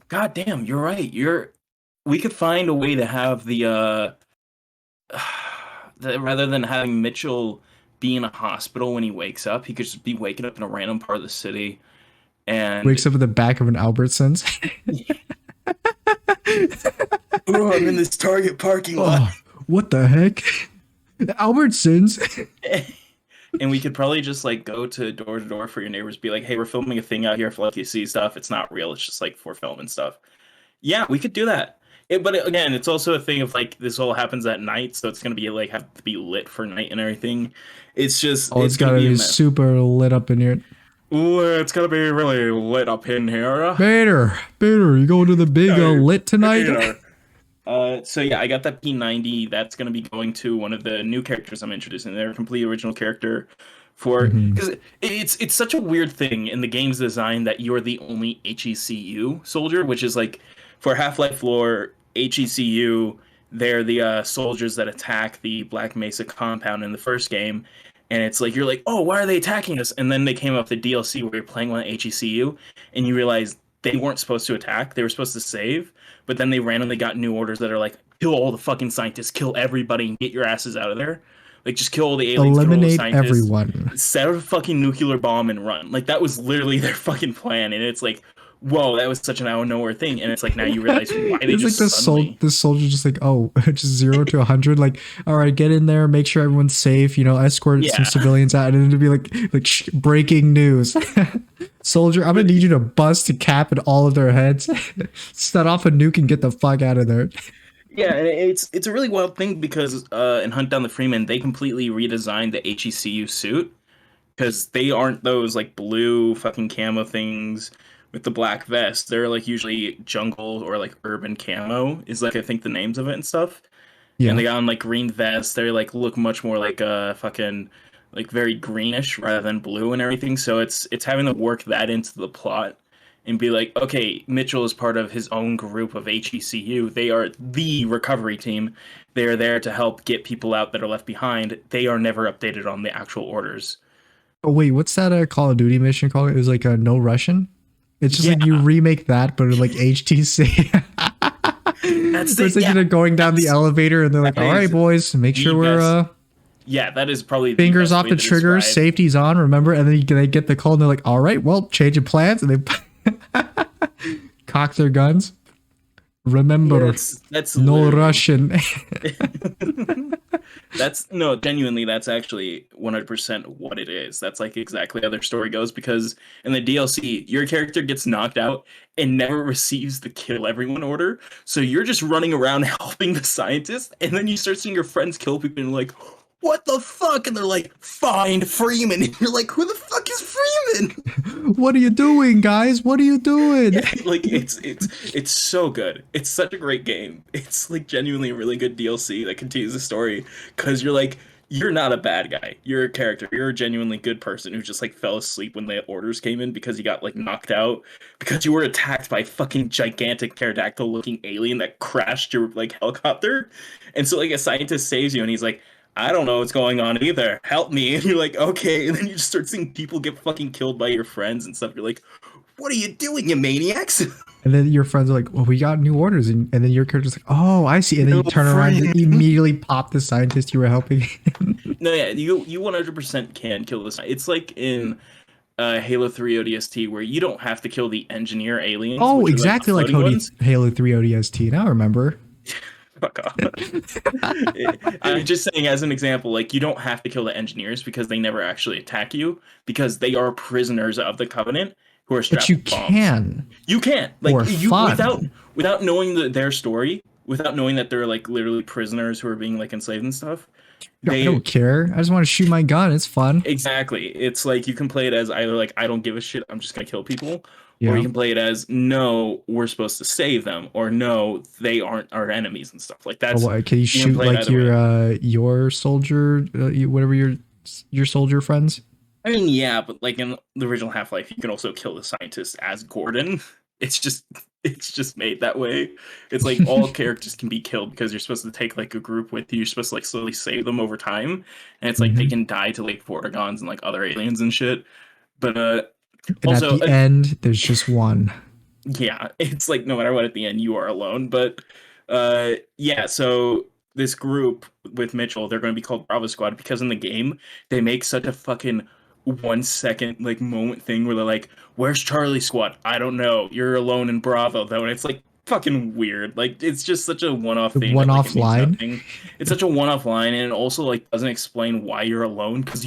God damn, you're right. We could find a way to have rather than having Mitchell be in a hospital when he wakes up, he could just be waking up in a random part of the city and Wakes up in the back of an Albertsons. oh, I'm in this Target parking lot. Oh, what the heck? Albertsons. And we could probably just like go to door for your neighbors, be like, hey, we're filming a thing out here for like you see stuff. It's not real, it's just like for film and stuff. Yeah, we could do that. But again, it's also a thing of like this all happens at night, so it's gonna be like have to be lit for night and everything. It's just Oh, it's gonna gotta be a be mess. super lit up in here. Ooh, it's gonna be really lit up in here. Bader, you going to the big lit tonight? So yeah, I got that P90. That's gonna be going to one of the new characters I'm introducing. They're a complete original character for because it's such a weird thing in the game's design that you're the only HECU soldier, which is like for Half-Life lore, HECU, they're the soldiers that attack the Black Mesa compound in the first game. And it's like, you're like, oh, why are they attacking us? And then they came up with the DLC where you're playing on HECU, and you realize they weren't supposed to attack. They were supposed to save. But then they randomly got new orders that are like, kill all the fucking scientists, kill everybody, and get your asses out of there. Like, just kill all the aliens, kill all the Eliminate scientists, everyone. set a fucking nuclear bomb and run. Like, that was literally their fucking plan. And it's like, whoa, that was such an out of nowhere thing. And it's like, now you realize why they It's like just suddenly... the soldier just like, oh, just 0 to 100. Like, all right, get in there, make sure everyone's safe. You know, escort Yeah. some civilians out, and then it'd be like breaking news. Soldier, I'm gonna need you to bust a cap in all of their heads, set off a nuke, and get the fuck out of there. Yeah, and it's a really wild thing because in Hunt Down the Freeman they completely redesigned the HECU suit because they aren't those like blue fucking camo things with the black vest. They're like usually jungle or like urban camo is like I think the names of it and stuff. And Yeah. they got on like green vests. They like look much more like fucking like very greenish rather than blue and everything. So it's having to work that into the plot and be like, okay, Mitchell is part of his own group of HECU. They are the recovery team. They are there to help get people out that are left behind. They are never updated on the actual orders. Oh wait, what's that Call of Duty mission called? It was like a No Russian. It's just Yeah, like you remake that, but like HTC. that's Where it's it. like Yeah, they're going down the that's elevator and they're like, that "All right, is boys, make sure the we're best. Yeah, that is probably the fingers best off way the to trigger, describe. safety's on." Remember, and then they get the call and they're like, "All right, well, change of plans," and they cock their guns. Yeah, Remember, that's no literally. Russian. That's no, genuinely, that's actually 100% what it is. That's like exactly how their story goes because in the DLC, your character gets knocked out and never receives the kill everyone order. So you're just running around helping the scientist, and then you start seeing your friends kill people, and you're like, what the fuck? And they're like, find Freeman. And you're like, who the fuck is Freeman? What are you doing, guys? What are you doing? Yeah, like it's so good. It's such a great game. It's like genuinely a really good DLC that continues the story because you're like you're not a bad guy. You're a character. You're a genuinely good person who just like fell asleep when the orders came in because you got like knocked out because you were attacked by a fucking gigantic pterodactyl looking alien that crashed your like helicopter. And so like a scientist saves you and he's like I don't know what's going on either. Help me. And you're like, okay. And then you just start seeing people get fucking killed by your friends and stuff. You're like, what are you doing, you maniacs? And then your friends are like, "Well, we got new orders," and then your character's like, "Oh, I see." And then you No, turn around and friend. immediately pop the scientist you were helping. No, yeah, you 100% can kill this. It's like in Halo 3 ODST where you don't have to kill the engineer aliens, Oh, which are like the exactly like floating ones. Halo 3 ODST. Now I remember. Fuck off. I'm just saying, as an example, like you don't have to kill the engineers because they never actually attack you because they are prisoners of the Covenant who are But strapped you with bombs. can You can't like for you fun. without knowing their story, without knowing that they're like literally prisoners who are being like enslaved and stuff. Yo, I They don't care. I just want to shoot my gun. It's fun. exactly. It's like you can play it as either like I don't give a shit, I'm just gonna kill people, or you Yeah. can play it as no, we're supposed to save them, or no, they aren't our enemies and stuff. Like Or that's what? Can you you can shoot play it like either way. your soldier, whatever your soldier friends? I mean, yeah, but like in the original Half-Life, you can also kill the scientist as Gordon. It's just it's just made that way. It's like all characters can be killed because you're supposed to take like a group with you. You're supposed to like slowly save them over time, and it's like they Hmm. can die to like Vortigons and like other aliens and shit. But And at also the end, there's just one. yeah, it's like no matter what at the end you are alone. But yeah, so this group with Mitchell, they're going to be called Bravo Squad because in the game they make such a fucking 1 second like moment thing where they're like, "Where's Charlie Squad? I don't know. You're alone in Bravo though," and it's like fucking weird. Like it's just such a one-off The thing that one like it off means line. nothing. It's such a one-off line, and it also like doesn't explain why you're alone because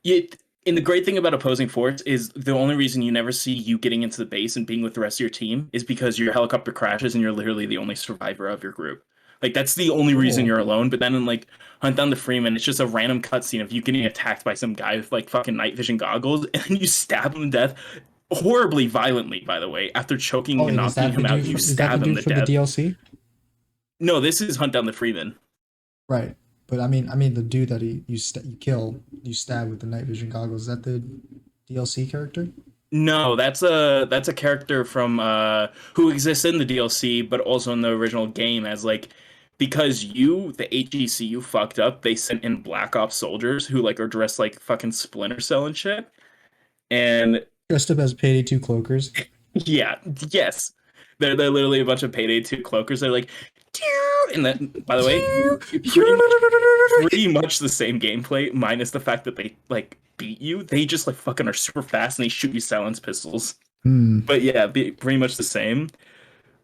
it and the great thing about opposing force is the only reason you never see you getting into the base and being with the rest of your team is because your helicopter crashes and you're literally the only survivor of your group. Like that's the only reason Oh. you're alone. But then in like Hunt Down the Freeman, it's just a random cutscene of you getting attacked by some guy with like fucking night vision goggles, and then you stab him to death horribly violently. By the way, after choking Oh, and and is knocking that the him out, dude? you Is that the stab him dude to for the death. DLC? No, this is Hunt Down the Freeman. Right. But I mean, the dude that you kill, you stab with the night vision goggles. Is that the DLC character? No, that's a character from who exists in the DLC, but also in the original game as like because the HECU fucked up, they sent in Black Ops soldiers who like are dressed like fucking Splinter Cell and shit. And Dressed up as Payday 2 cloakers. yeah, yes. They're literally a bunch of Payday 2 cloakers. They're like, "Tew," and then by the way, pretty much the same gameplay, minus the fact that they like beat you. They just like fucking are super fast and they shoot you silence pistols. Hmm. But yeah, pretty much the same.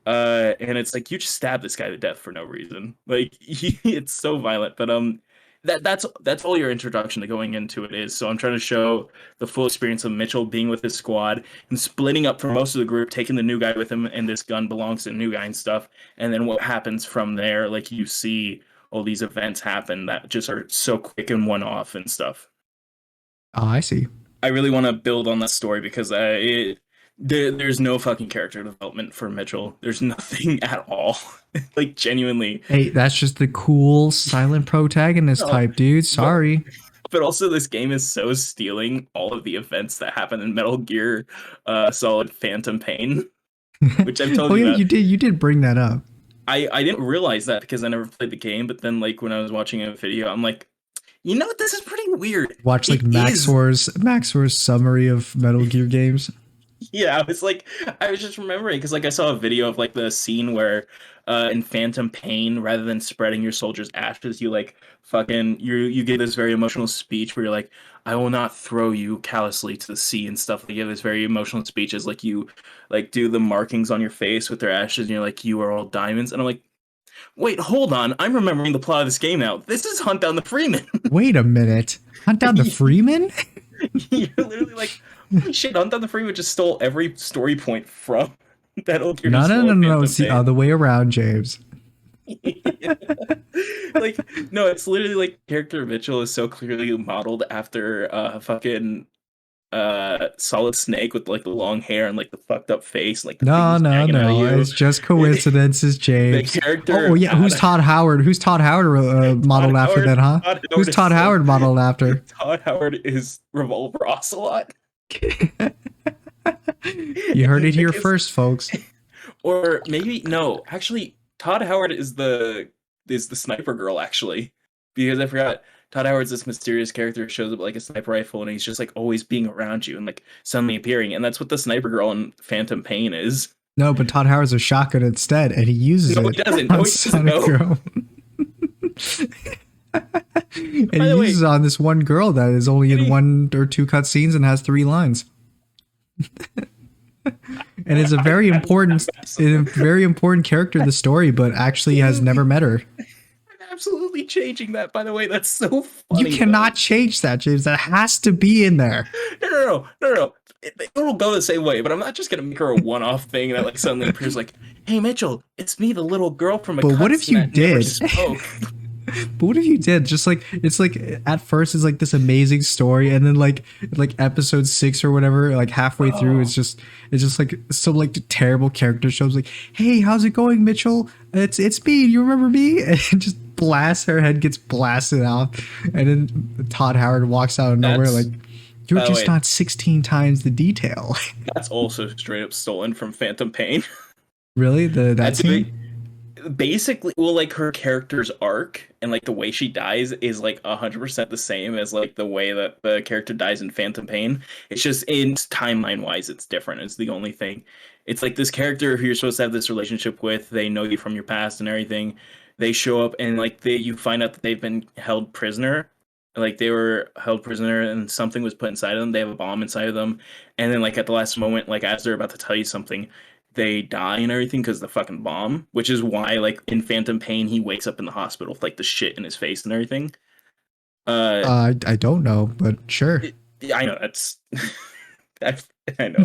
And it's like you just stab this guy to death for no reason. Like it's so violent. But that's all your introduction to going into it is. So I'm trying to show the full experience of Mitchell being with his squad and splitting up from most of the group, taking the new guy with him, and this gun belongs to the new guy and stuff. And then what happens from there, like you see all these events happen that just are so quick and one off and stuff. Oh, I see. I really want to build on that story because there's no fucking character development for Mitchell. There's nothing at all. Like genuinely. Hey, that's just the cool silent protagonist No, type, dude. but Sorry. but also this game is so stealing all of the events that happen in Metal Gear Solid Phantom Pain, which I've told Oh you yeah, about. you did bring that up. I didn't realize that because I never played the game, but then like when I was watching a video, I'm like, you know what, this is pretty weird. Watch like It is. Maxor's summary of Metal Gear games. Yeah, I was just remembering because like I saw a video of like the scene where in Phantom Pain, rather than spreading your soldiers' ashes, you like fucking you give this very emotional speech where you're like, I will not throw you callously to the sea and stuff. Like you give this very emotional speeches like you like do the markings on your face with their ashes and you're like, you are all diamonds. And I'm like, wait, hold on, I'm remembering the plot of this game now. This is Hunt Down the Freeman. Wait a minute. Hunt down the Freeman? You're literally like, holy shit, Hunt Down the Freeman just stole every story point from Metal Gear No, no, no, Solid no, no. Phantom It's the Pain. other way around, James. Like, no, it's literally like character Mitchell is so clearly modeled after fucking Solid Snake with like the long hair and like the fucked up face, like the No, things no, hanging out of no. you. It's just coincidences, The James. Oh, character yeah. Who's Todd, Todd Howard? Who's Todd Howard Todd modeled after Howard then, huh? Todd Who's Howard is Todd so Howard modeled after? Todd Howard is Revolver Ocelot. You heard it here Because first, folks. or maybe no, actually, Todd Howard is the sniper girl actually, because I forgot Todd Howard's this mysterious character who shows up with, like a sniper rifle and he's just like always being around you and like suddenly appearing, and that's what the sniper girl in Phantom Pain is. No, but Todd Howard's a shotgun instead, and he uses No, he it doesn't. on No, he doesn't. Sonic No. Girl. And By he the way, uses it on this one girl that is only in he- one or two cutscenes and has 3 lines. And is a very important, a very important character in the story, but actually has never met her. I'm absolutely changing that. By the way, that's so You funny. cannot change that, James. That has to be in there. No. It'll go the same way, but I'm not just gonna make her a one-off thing that like suddenly appears like, "Hey Mitchell, it's me, the little girl from a But what if cutscene you that never did? spoke." But what if you did? Just like it's like at first it's like this amazing story, and then like episode 6 or whatever, like halfway through, it's just like some like terrible character shows like, "Hey, how's it going, Mitchell? It's me. You remember me?" And just blasts her head gets blasted off, and then Todd Howard walks out of nowhere That's- like, "You're by the just way- not 16 times the detail." That's also straight up stolen from Phantom Pain. Really? That That's scene? basically, well, like her character's arc and like the way she dies is like 100% the same as like the way that the character dies in Phantom Pain. It's just in timeline wise, it's different. It's the only thing. It's like this character who you're supposed to have this relationship with. They know you from your past and everything. They show up and like you find out that they've been held prisoner. Like they were held prisoner and something was put inside of them. They have a bomb inside of them, and then like at the last moment, like as they're about to tell you something, they die and everything because the fucking bomb, which is why like in Phantom Pain he wakes up in the hospital with like the shit in his face and everything. Uh, I don't know, but sure. I know that's I, I know,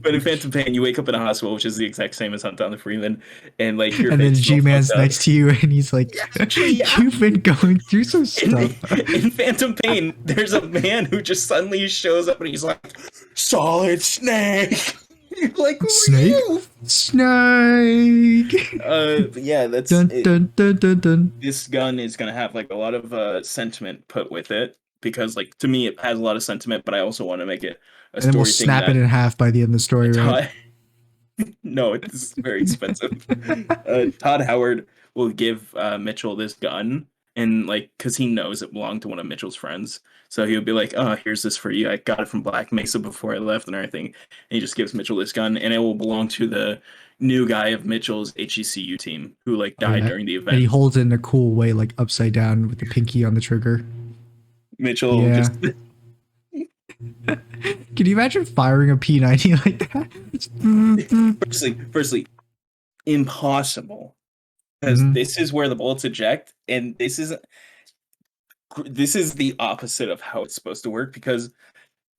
but in Phantom Pain you wake up in a hospital, which is the exact same as Hunt Down the Freeman, and like your And then face is all G-Man's fucked up. next to you, and he's like, Actually, yeah. "You've been going through some In, stuff." in Phantom Pain, there's a man who just suddenly shows up and he's like, "Solid Snake." You're like, who Snake? Are you? Snake. But yeah, that's Dun it. dun dun dun dun. This gun is gonna have like a lot of sentiment put with it because like to me it has a lot of sentiment, but I also want to make it a And then we'll story thing snap it that in half by the end of the story, right? no, it's very expensive. Todd Howard will give Mitchell this gun, and like, because he knows it belonged to one of Mitchell's friends, so he'll be like, "Oh, here's this for you. I got it from Black Mesa before I left, and everything." And he just gives Mitchell this gun, and it will belong to the new guy of Mitchell's HECU team who like Oh, died yeah. during the And he event. holds it in a cool way, like upside down with the pinky on the trigger. Mitchell Yeah. just Can you imagine firing a P90 like that? firstly, impossible. Because Mhm. this is where the bullets eject, and this isn't. this is the opposite of how it's supposed to work because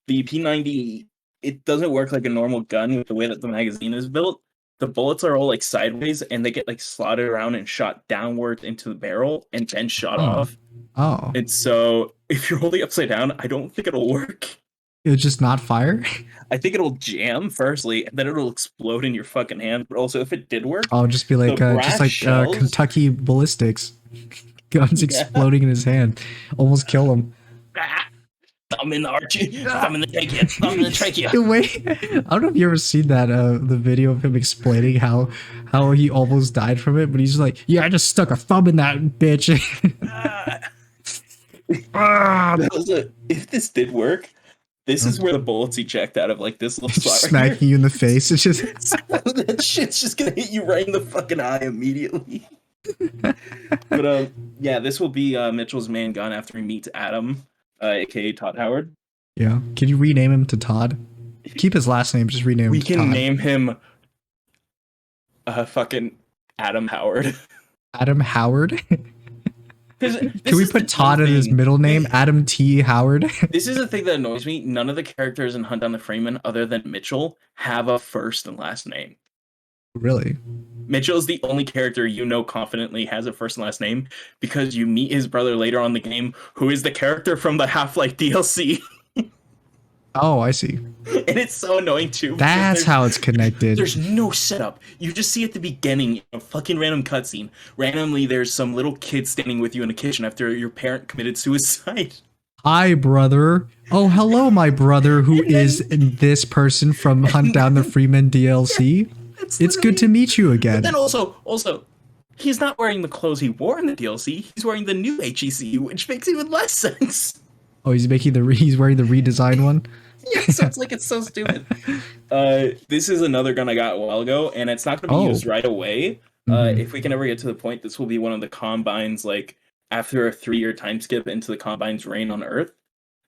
the P90 it doesn't work like a normal gun with the way that the magazine is built. The bullets are all like sideways and they get like slotted around and shot downward into the barrel and then shot Oh. off. Oh. And so if you're holding upside down, I don't think it'll work. It'll just not fire? I think it'll jam firstly, and then it'll explode in your fucking hand. But also, if it did work, I'll just be like, the brass just like shells, Kentucky ballistics. Guns yeah. exploding in his hand. Almost kill him. Thumb in the archie, thumb in the trachea, thumb in the trachea. Wait, I don't know if you ever seen that the video of him explaining how he almost died from it, but he's like, yeah, I just stuck a thumb in that bitch. Also, if this did work, this is where the bullets eject out of like this little slot right Smacking you in the face. It's just that shit's just gonna hit you right in the fucking eye immediately. But yeah, this will be Mitchell's main gun after he meets Adam, aka Todd Howard. Yeah. Can you rename him to Todd? Keep his last name, just rename him We to can Todd. name him fucking Adam Howard. Adam Howard? Can Can we put Todd in his middle name? Adam T. Howard? This is the thing that annoys me. None of the characters in Hunt Down the Freeman, other than Mitchell, have a first and last name. Really? Mitchell is the only character you know confidently has a first and last name because you meet his brother later on in the game, who is the character from the Half-Life DLC. Oh, I see. And it's so annoying too. That's how it's connected. There's no setup. You just see at the beginning a fucking random cutscene. Randomly, there's some little kid standing with you in the kitchen after your parent committed suicide. Hi, brother. Oh, hello, my brother, who is this person from Hunt Down the Freeman DLC. It's good to meet you again. But then also, he's not wearing the clothes he wore in the DLC. He's wearing the new HEC, which makes even less sense. Oh, he's wearing the redesigned one. Yeah, so it's so stupid. This is another gun I got a while ago, and it's not going to be used right away. If we can ever get to the point, this will be one of the Combines, like, after a 3-year time skip into the Combine's reign on Earth.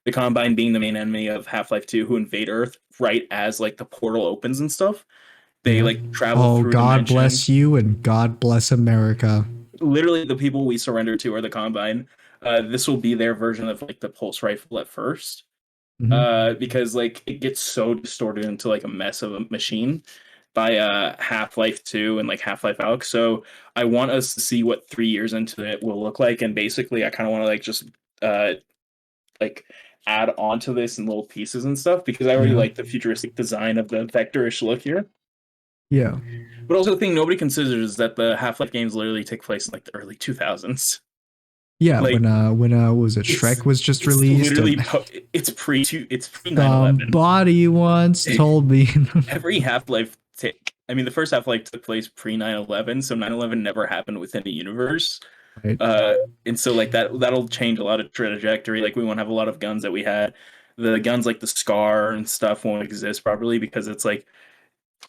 The Combine being the main enemy of Half-Life 2, who invade Earth right as, like, the portal opens and stuff. They, like, travel through God dimensions. bless you and God bless America. Literally, the people we surrender to are the Combine. This will be their version of, like, the pulse rifle at first. Because like it gets so distorted into like a mess of a machine by Half-Life 2 and like Half-Life Alyx. So I want us to see what 3 years into it will look like, and basically I kind of want to like just like add onto this in little pieces and stuff because I already like the futuristic design of the vectorish look here. Yeah. But also the thing nobody considers is that the Half-Life games literally take place in like the early 2000s. Yeah, like, when what was it? Shrek was just released. Literally, it's pre 9/11. Somebody once told me. Every Half-Life, I mean, the first Half-Life took place pre 9/11, so 9/11 never happened within the universe. Right. And so like that'll change a lot of trajectory. Like we won't have a lot of guns that we had. The guns like the Scar and stuff won't exist properly because it's like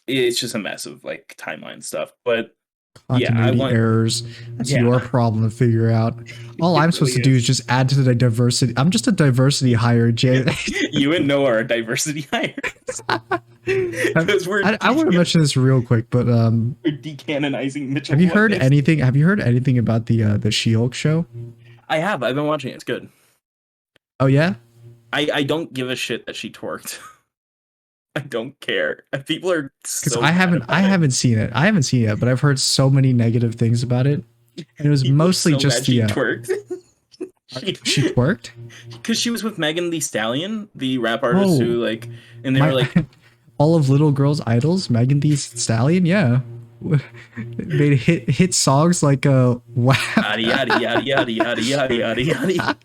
it's just a mess of like timeline stuff. But Continuity errors. That's your problem to figure out. All I'm supposed to do is just add to the diversity. I'm just a diversity hire, Jay. You and Noah are diversity hires. I want to mention this real quick, but we're decanonizing Mitchell. Have you heard anything? Have you heard anything about the She-Hulk show? I have. I've been watching it. It's good. Oh yeah. I don't give a shit that she twerked. I don't care. People are because I haven't seen it. I haven't seen it, but I've heard so many negative things about it. And it was mostly just she twerked. She twerked because she was with Megan Thee Stallion, the rap artist who like, and they were like all of little girls' idols. Megan Thee Stallion, yeah, made hit songs like wow. Yada yada yada yada yada yada yada yada.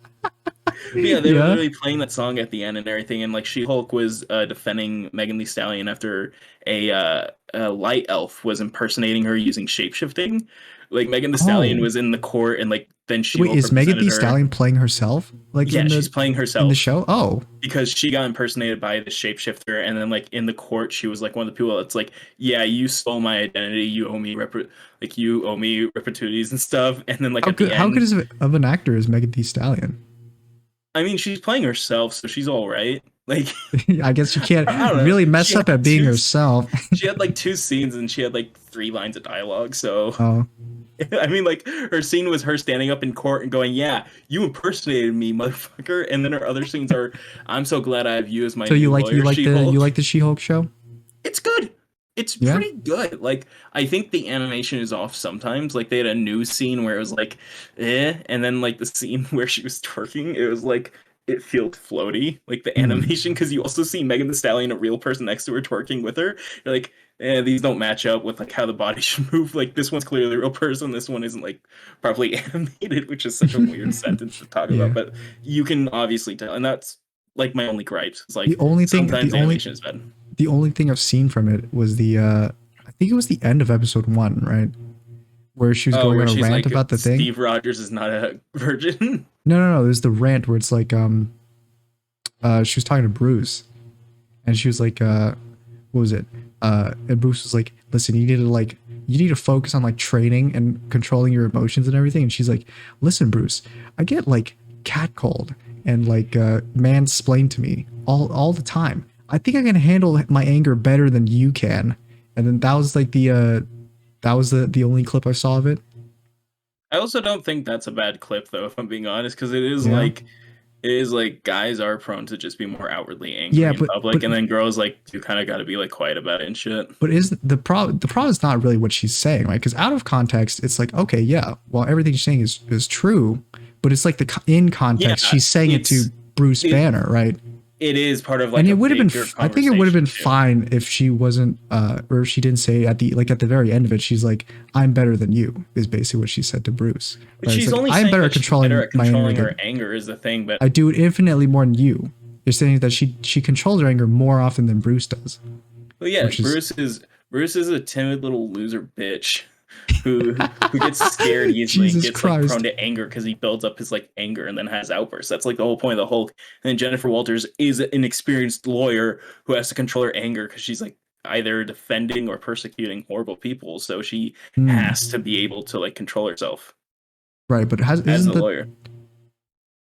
Yeah, they were literally playing that song at the end and everything, and like She-Hulk was defending Megan Thee Stallion after a light elf was impersonating her using shapeshifting. Like Megan Thee Stallion was in the court, and like then She-Hulk is Megan Thee Stallion playing herself? Like she's playing herself in the show. Oh, because she got impersonated by the shapeshifter, and then like in the court, she was like one of the people that's like, yeah, you stole my identity, you owe me you owe me perpetuities and stuff, and then like how good of an actor is Megan Thee Stallion? I mean, she's playing herself, so she's all right. Like, I guess you can't really mess up at being herself. She had like 2 scenes and she had like 3 lines of dialogue. So, I mean, like her scene was her standing up in court and going, "Yeah, you impersonated me, motherfucker." And then her other scenes are, "I'm so glad I have you as my So you new like you lawyer, like the you She-Hulk." like the She-Hulk show? It's good. It's Yeah. pretty good. Like I think the animation is off sometimes. Like they had a new scene where it was like, and then like the scene where she was twerking, it was like it felt floaty. Like the Hmm. animation, because you also see Megan the Stallion, a real person next to her twerking with her. You're like, these don't match up with like how the body should move. Like this one's clearly a real person. This one isn't like properly animated, which is such a weird sentence to talk about. Yeah. But you can obviously tell, and that's like my only gripe. It's The like only thing the sometimes only animation is bad. the only thing I've seen from it was the I think it was the end of episode 1, right? Where she was Oh, going where on a she's rant like, about the thing. Steve Rogers is not a virgin. No, no, no. There's the rant where it's like she was talking to Bruce and she was like what was it? And Bruce was like, listen, you need to focus on like training and controlling your emotions and everything. And she's like, listen, Bruce, I get like catcalled and like mansplained to me all the time. I think I can handle my anger better than you can. And then that was like the only clip I saw of it. I also don't think that's a bad clip though, if I'm being honest, because Yeah. it is like guys are prone to just be more outwardly Yeah, angry in public, and then girls like you kind of got to be like quiet about it and shit. but is the problem is not really what she's saying, right? Because out of context, it's like, okay, yeah, well, everything she's saying is true, but it's like in Yeah, context, she's saying it to Bruce it Banner, right? it is part of And like it a would have been, bigger I think it would have been conversation too. fine if she wasn't, or if she didn't say at the very end of it, she's like, "I'm better than you," is basically what she said to Bruce. But Right? It's she's like, only I'm saying better at that she's better controlling at my anger controlling her than anger is the thing, but I do it infinitely more than you. You're saying that she controls her anger more often than Bruce does, well, yeah, which is Bruce is a timid little loser bitch who gets scared easily and Jesus gets like prone Christ. to anger because he builds up his like anger and then has outbursts. That's like the whole point of the Hulk. And then Jennifer Walters is an experienced lawyer who has to control her anger because she's like either defending or persecuting horrible people. So she Hmm. has to be able to like control herself Right, but as a lawyer.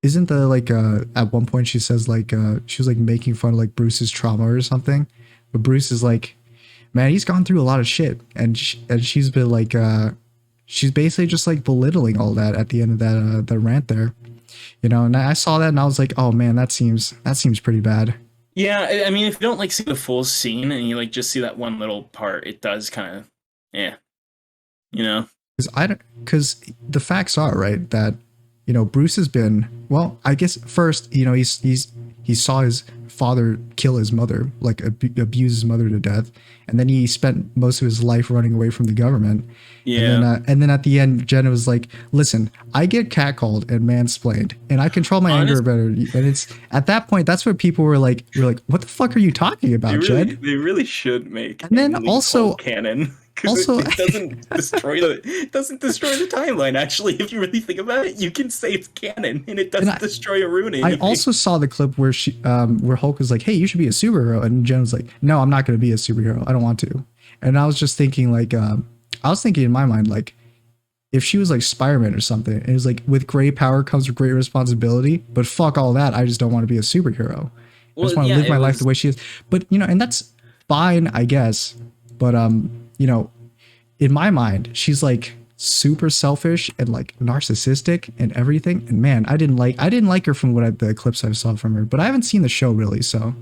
isn't the like at one point she says like she was like making fun of like Bruce's trauma or something, but Bruce is like, man, he's gone through a lot of shit, and she's been like she's basically just like belittling all that at the end of that the rant there, you know. And I saw that and I was like, oh man, that seems pretty bad. Yeah, I mean, if you don't like see the full scene and you like just see that one little part, it does kind of, yeah, you know. Because the facts are right that Bruce has been, well, I guess first, he saw his father kill his mother, like abuse his mother to death, and then he spent most of his life running away from the government. Yeah. And then at the end, Jenna was like, "Listen, I get catcalled and mansplained, and I control my anger Honest, better." And it's at that point that's what people were like, "What the fuck are you talking about, Jen?" they really should make And then Ang Lee also, Hulk canon because also, it doesn't destroy the timeline. Actually, if you really think about it, you can say it's canon and it and doesn't destroy or ruin I anything. also saw the clip where Hulk was like, "Hey, you should be a superhero," and Jen was like, "No, I'm not going to be a superhero. I don't want to." And I was just thinking, like, I was thinking in my mind, like, if she was like Spider-Man or something, and it was like, with great power comes with great responsibility, but fuck all that. I just don't want to be a superhero. I Well, just want to yeah, live it my life the was. way she is. But and that's fine, I guess. But in my mind, she's like super selfish and like narcissistic and everything. And man, I didn't like her from the clips I saw from her. But I haven't seen the show really, so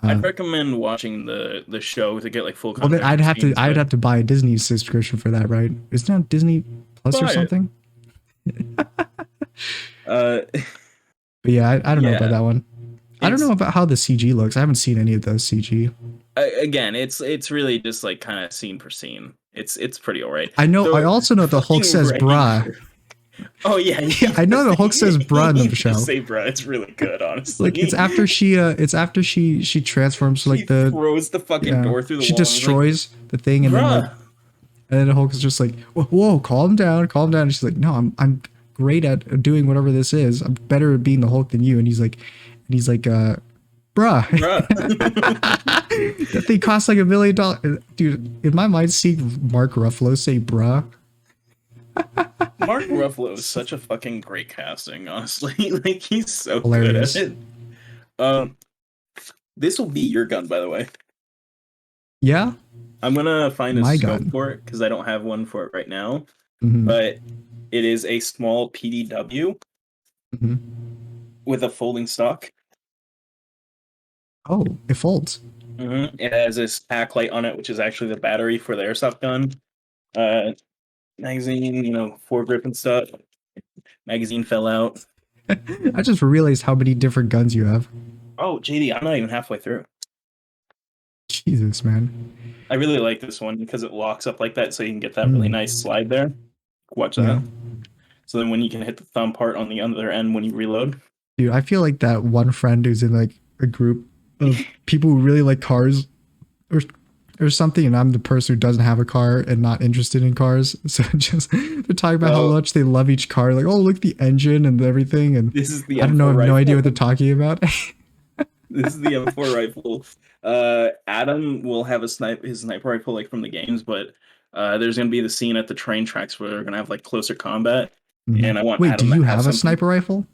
I'd recommend watching the show to get like full well then context of scenes, I'd but have to buy a Disney subscription for that, right? Isn't that Disney Plus or buy it. something? Uh, But yeah, I don't know about yeah, that one. I don't it's know about how the CG looks. I haven't seen any of the CG. again, it's really just like kind of scene per scene. It's pretty alright. I know. I The also know the Hulk fucking says "bruh." Ranger. Oh yeah, Yeah, I know the Hulk says you "bruh" in the need to just show. say bro. It's really good, Like honestly. it's after she transforms to He like the throws the fucking yeah, door through the she wall and was like, destroys the thing, and then like bruh. and then the Hulk is just like, whoa, calm down, calm down. And she's like, no, I'm great at doing whatever this is. I'm better at being the Hulk than you. And he's like, bruh, Bruh. that thing costs like $1 million, dude. In my mind, seeing Mark Ruffalo say bruh, Mark Ruffalo is such a fucking great casting, honestly. Like he's so good at hilarious. it. Um, this will be your gun, by the way. Yeah, I'm gonna find a my scope gun. for it because I don't have one for it right now. Hmm. but it is a small PDW Hmm. with a folding stock. Oh, it folds. It has this pack light on it, which is actually the battery for the airsoft gun. Uh, magazine, foregrip and stuff. Magazine fell out. I just realized how many different guns you have. Oh, JD, I'm not even halfway through. Jesus, man. I really like this one because it locks up like that, so you can get that really nice Mm, slide there. Watch yeah. that. So then when you can hit the thumb part on the other end when you reload. Dude, I feel like that one friend who's in like a group of people who really like cars or or something, and I'm the person who doesn't have a car and not interested in cars. So just they're talking about how So much they love each car, like, oh, look at the engine and everything, and this is the I don't know, I M4 have no idea rifle. what they're talking about. This is the M4 rifle. Adam will have his sniper rifle like from the games, but there's gonna be the scene at the train tracks where they're gonna have like closer combat, Mhm. and I want Wait, do Adam to you have have a something. sniper rifle,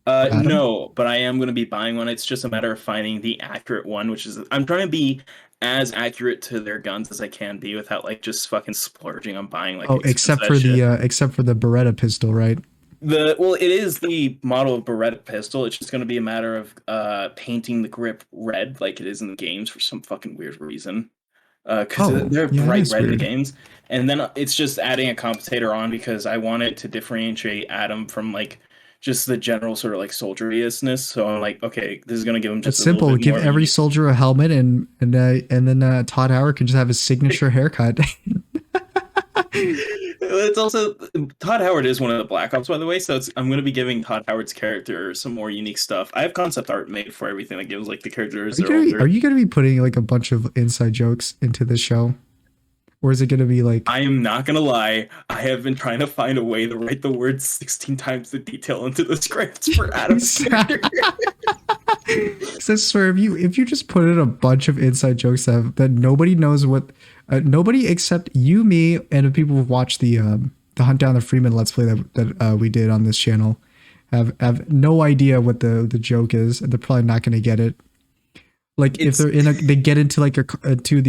Adam? No, but I am going to be buying one. It's just a matter of finding the accurate one, which is I'm trying to be as accurate to their guns as I can be without like just fucking splurging on buying like Oh, expensive ass shit. except for the Beretta pistol, right? It is the model of Beretta pistol. It's just going to be a matter of painting the grip red like it is in the games for some fucking weird reason. Because Oh, they're yeah, that bright is red in the weird. games, and then it's just adding a compensator on because I want it to differentiate Adam from like just the general sort of like soldieriousness. So I'm like, okay, this is gonna give him That's just a little simple. bit Give more of a every unique. soldier a helmet, and then Todd Howard can just have his signature haircut. It's also Todd Howard is one of the Black Ops, by the way. So I'm gonna be giving Todd Howard's character some more unique stuff. I have concept art made for everything that gives like the characters their own. Are you gonna be putting like a bunch of inside jokes into this show, or is it gonna be like? I am not gonna lie. I have been trying to find a way to write the word 16 times the detail into the scripts for Adam's character. Because I swear, if you just put in a bunch of inside jokes that nobody knows what, nobody except you, me, and the people who watch the Hunt Down the Freeman Let's Play that we did on this channel, have no idea what the joke is, and they're probably not gonna get it. Like if It's they get into like into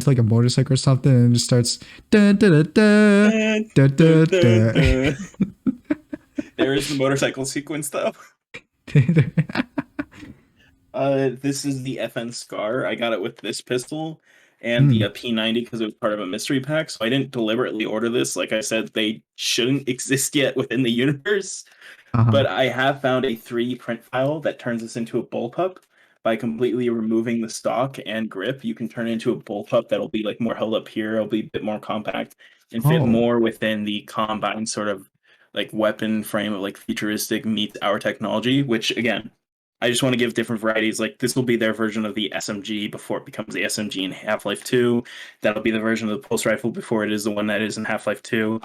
like a motorcycle or something, and it just starts da da da da, da da, da da, da. da. There is the motorcycle sequence though. Da. This is the FN Scar. I got it with this pistol and the Mm, P90 because it was part of a mystery pack. So I didn't deliberately order this. Like I said, they shouldn't exist yet within the universe. uh-huh. But I have found a 3D print file that turns this into a bullpup. By completely removing the stock and grip, you can turn it into a bullpup that'll be like more held up here. It'll be a bit more compact and fit Oh, more within the combine sort of like weapon frame of like futuristic meets our technology, which again, I just want to give different varieties. Like this will be their version of the SMG before it becomes the SMG in Half-Life 2. That'll be the version of the pulse rifle before it is the one that is in Half-Life 2.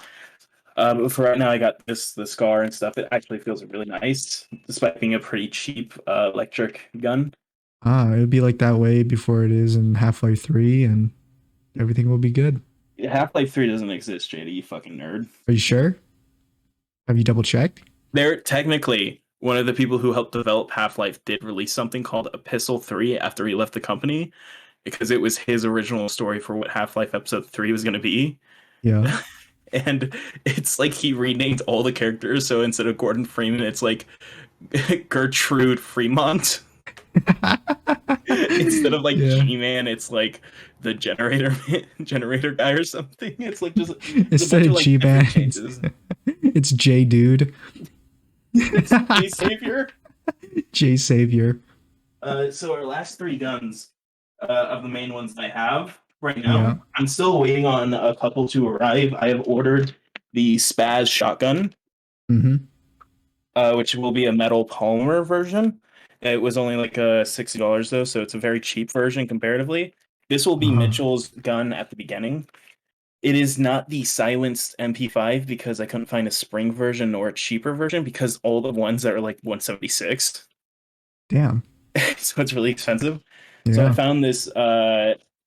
But for right now, I got the Scar and stuff. It actually feels really nice, despite being a pretty cheap electric gun. it'd be like that way before it is in Half-Life 3, and everything will be good. Half-Life 3 doesn't exist, JD, you fucking nerd. Are you sure? Have you double checked? They're technically one of the people who helped develop Half-Life did release something called Epistle 3 after he left the company because it was his original story for what Half-Life Episode 3 was going to be. Yeah. And it's like he renamed all the characters. So instead of Gordon Freeman, it's like Gertrude Fremont. Instead of like Yeah. G-Man, it's like the generator guy or something. It's like just it's a Instead bunch of of like different G-Man, changes. it's J Dude. It's J Savior. J Savior. So our last three guns of the main ones I have right Yeah. now, I'm still waiting on a couple to arrive. I have ordered the Spaz shotgun, Mm-hmm. which will be a metal polymer version. It was only like $60 though, so it's a very cheap version comparatively. This will be Uh-huh. Mitchell's gun at the beginning. It is not the silenced MP5 because I couldn't find a spring version or a cheaper version because all the ones that are like 176. Damn. So it's really expensive. So I Yeah. found this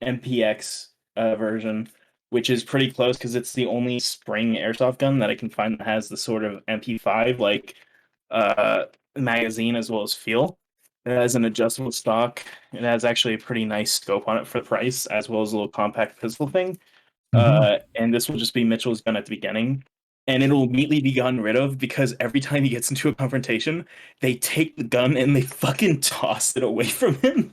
MPX version, which is pretty close because it's the only spring airsoft gun that I can find that has the sort of MP5 like uh, magazine as well as feel. It has an adjustable stock. It has actually a pretty nice scope on it for the price, as well as a little compact pistol thing. Mm-hmm. And this will just be Mitchell's gun at the beginning. And it'll immediately be gotten rid of because every time he gets into a confrontation, they take the gun and they fucking toss it away from him.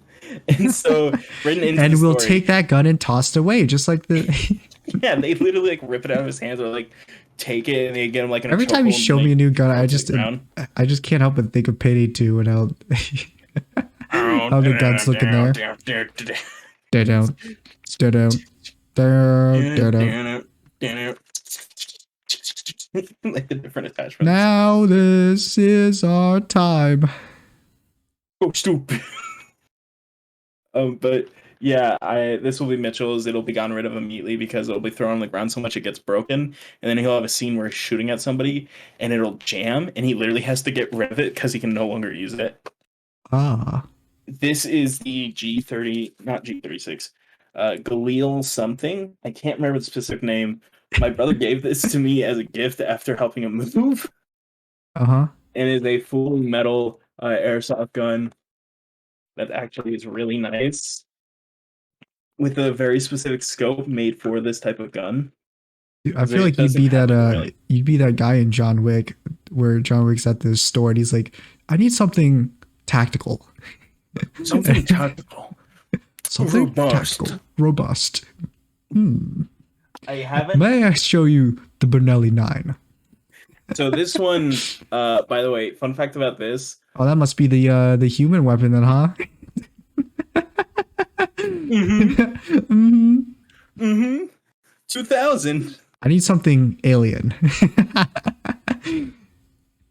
And so, written into the And we'll story, take that gun and toss it away, just like the. yeah, they literally like rip it out of his hands or like take it and they get him like in a Every time you chokehold and show me they a new gun, throw it to the ground. I just can't help but think of Payday 2 and how how the guns look in there. Stay down, stay down, down, down, down. Like the different attachments. Now this is our time. Oh, stupid. But yeah, I this will be Mitchell's. It'll be gotten rid of immediately because it'll be thrown on the ground so much it gets broken, and then he'll have a scene where he's shooting at somebody and it'll jam, and he literally has to get rid of it because he can no longer use it. Ah, This is the G30, not G36, Galil something. I can't remember the specific name. My brother gave this to me as a gift after helping him move, uh-huh. and is a full metal airsoft gun that actually is really nice with a very specific scope made for this type of gun Dude, I because feel it like doesn't have like a really you'd be that guy in John Wick where John Wick's at this store and he's like, I need something tactical. something tactical, Something robust. tactical, robust. Hmm. I haven't. May I show you the Benelli 9? So this one, by the way, fun fact about this. Oh, that must be the human weapon then, huh? Mm-hmm. hmm 2000. I need something alien.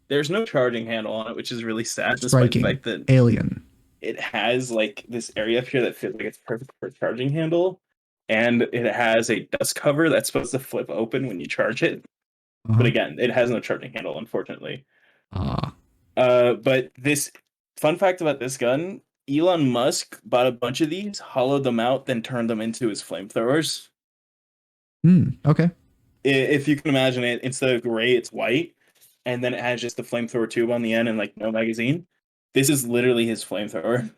There's no charging handle on it, which is really sad, despite the Striking. fact that Alien. it has like this area up here that feels like it's perfect for a charging handle, and it has a dust cover that's supposed to flip open when you charge it. But Uh-huh. again, it has no charging handle, unfortunately. Ah. But this fun fact about this gun, Elon Musk bought a bunch of these, hollowed them out, then turned them into his flamethrowers. Okay. If you can imagine it, instead of gray, it's white, and then it has just the flamethrower tube on the end and like no magazine. This is literally his flamethrower.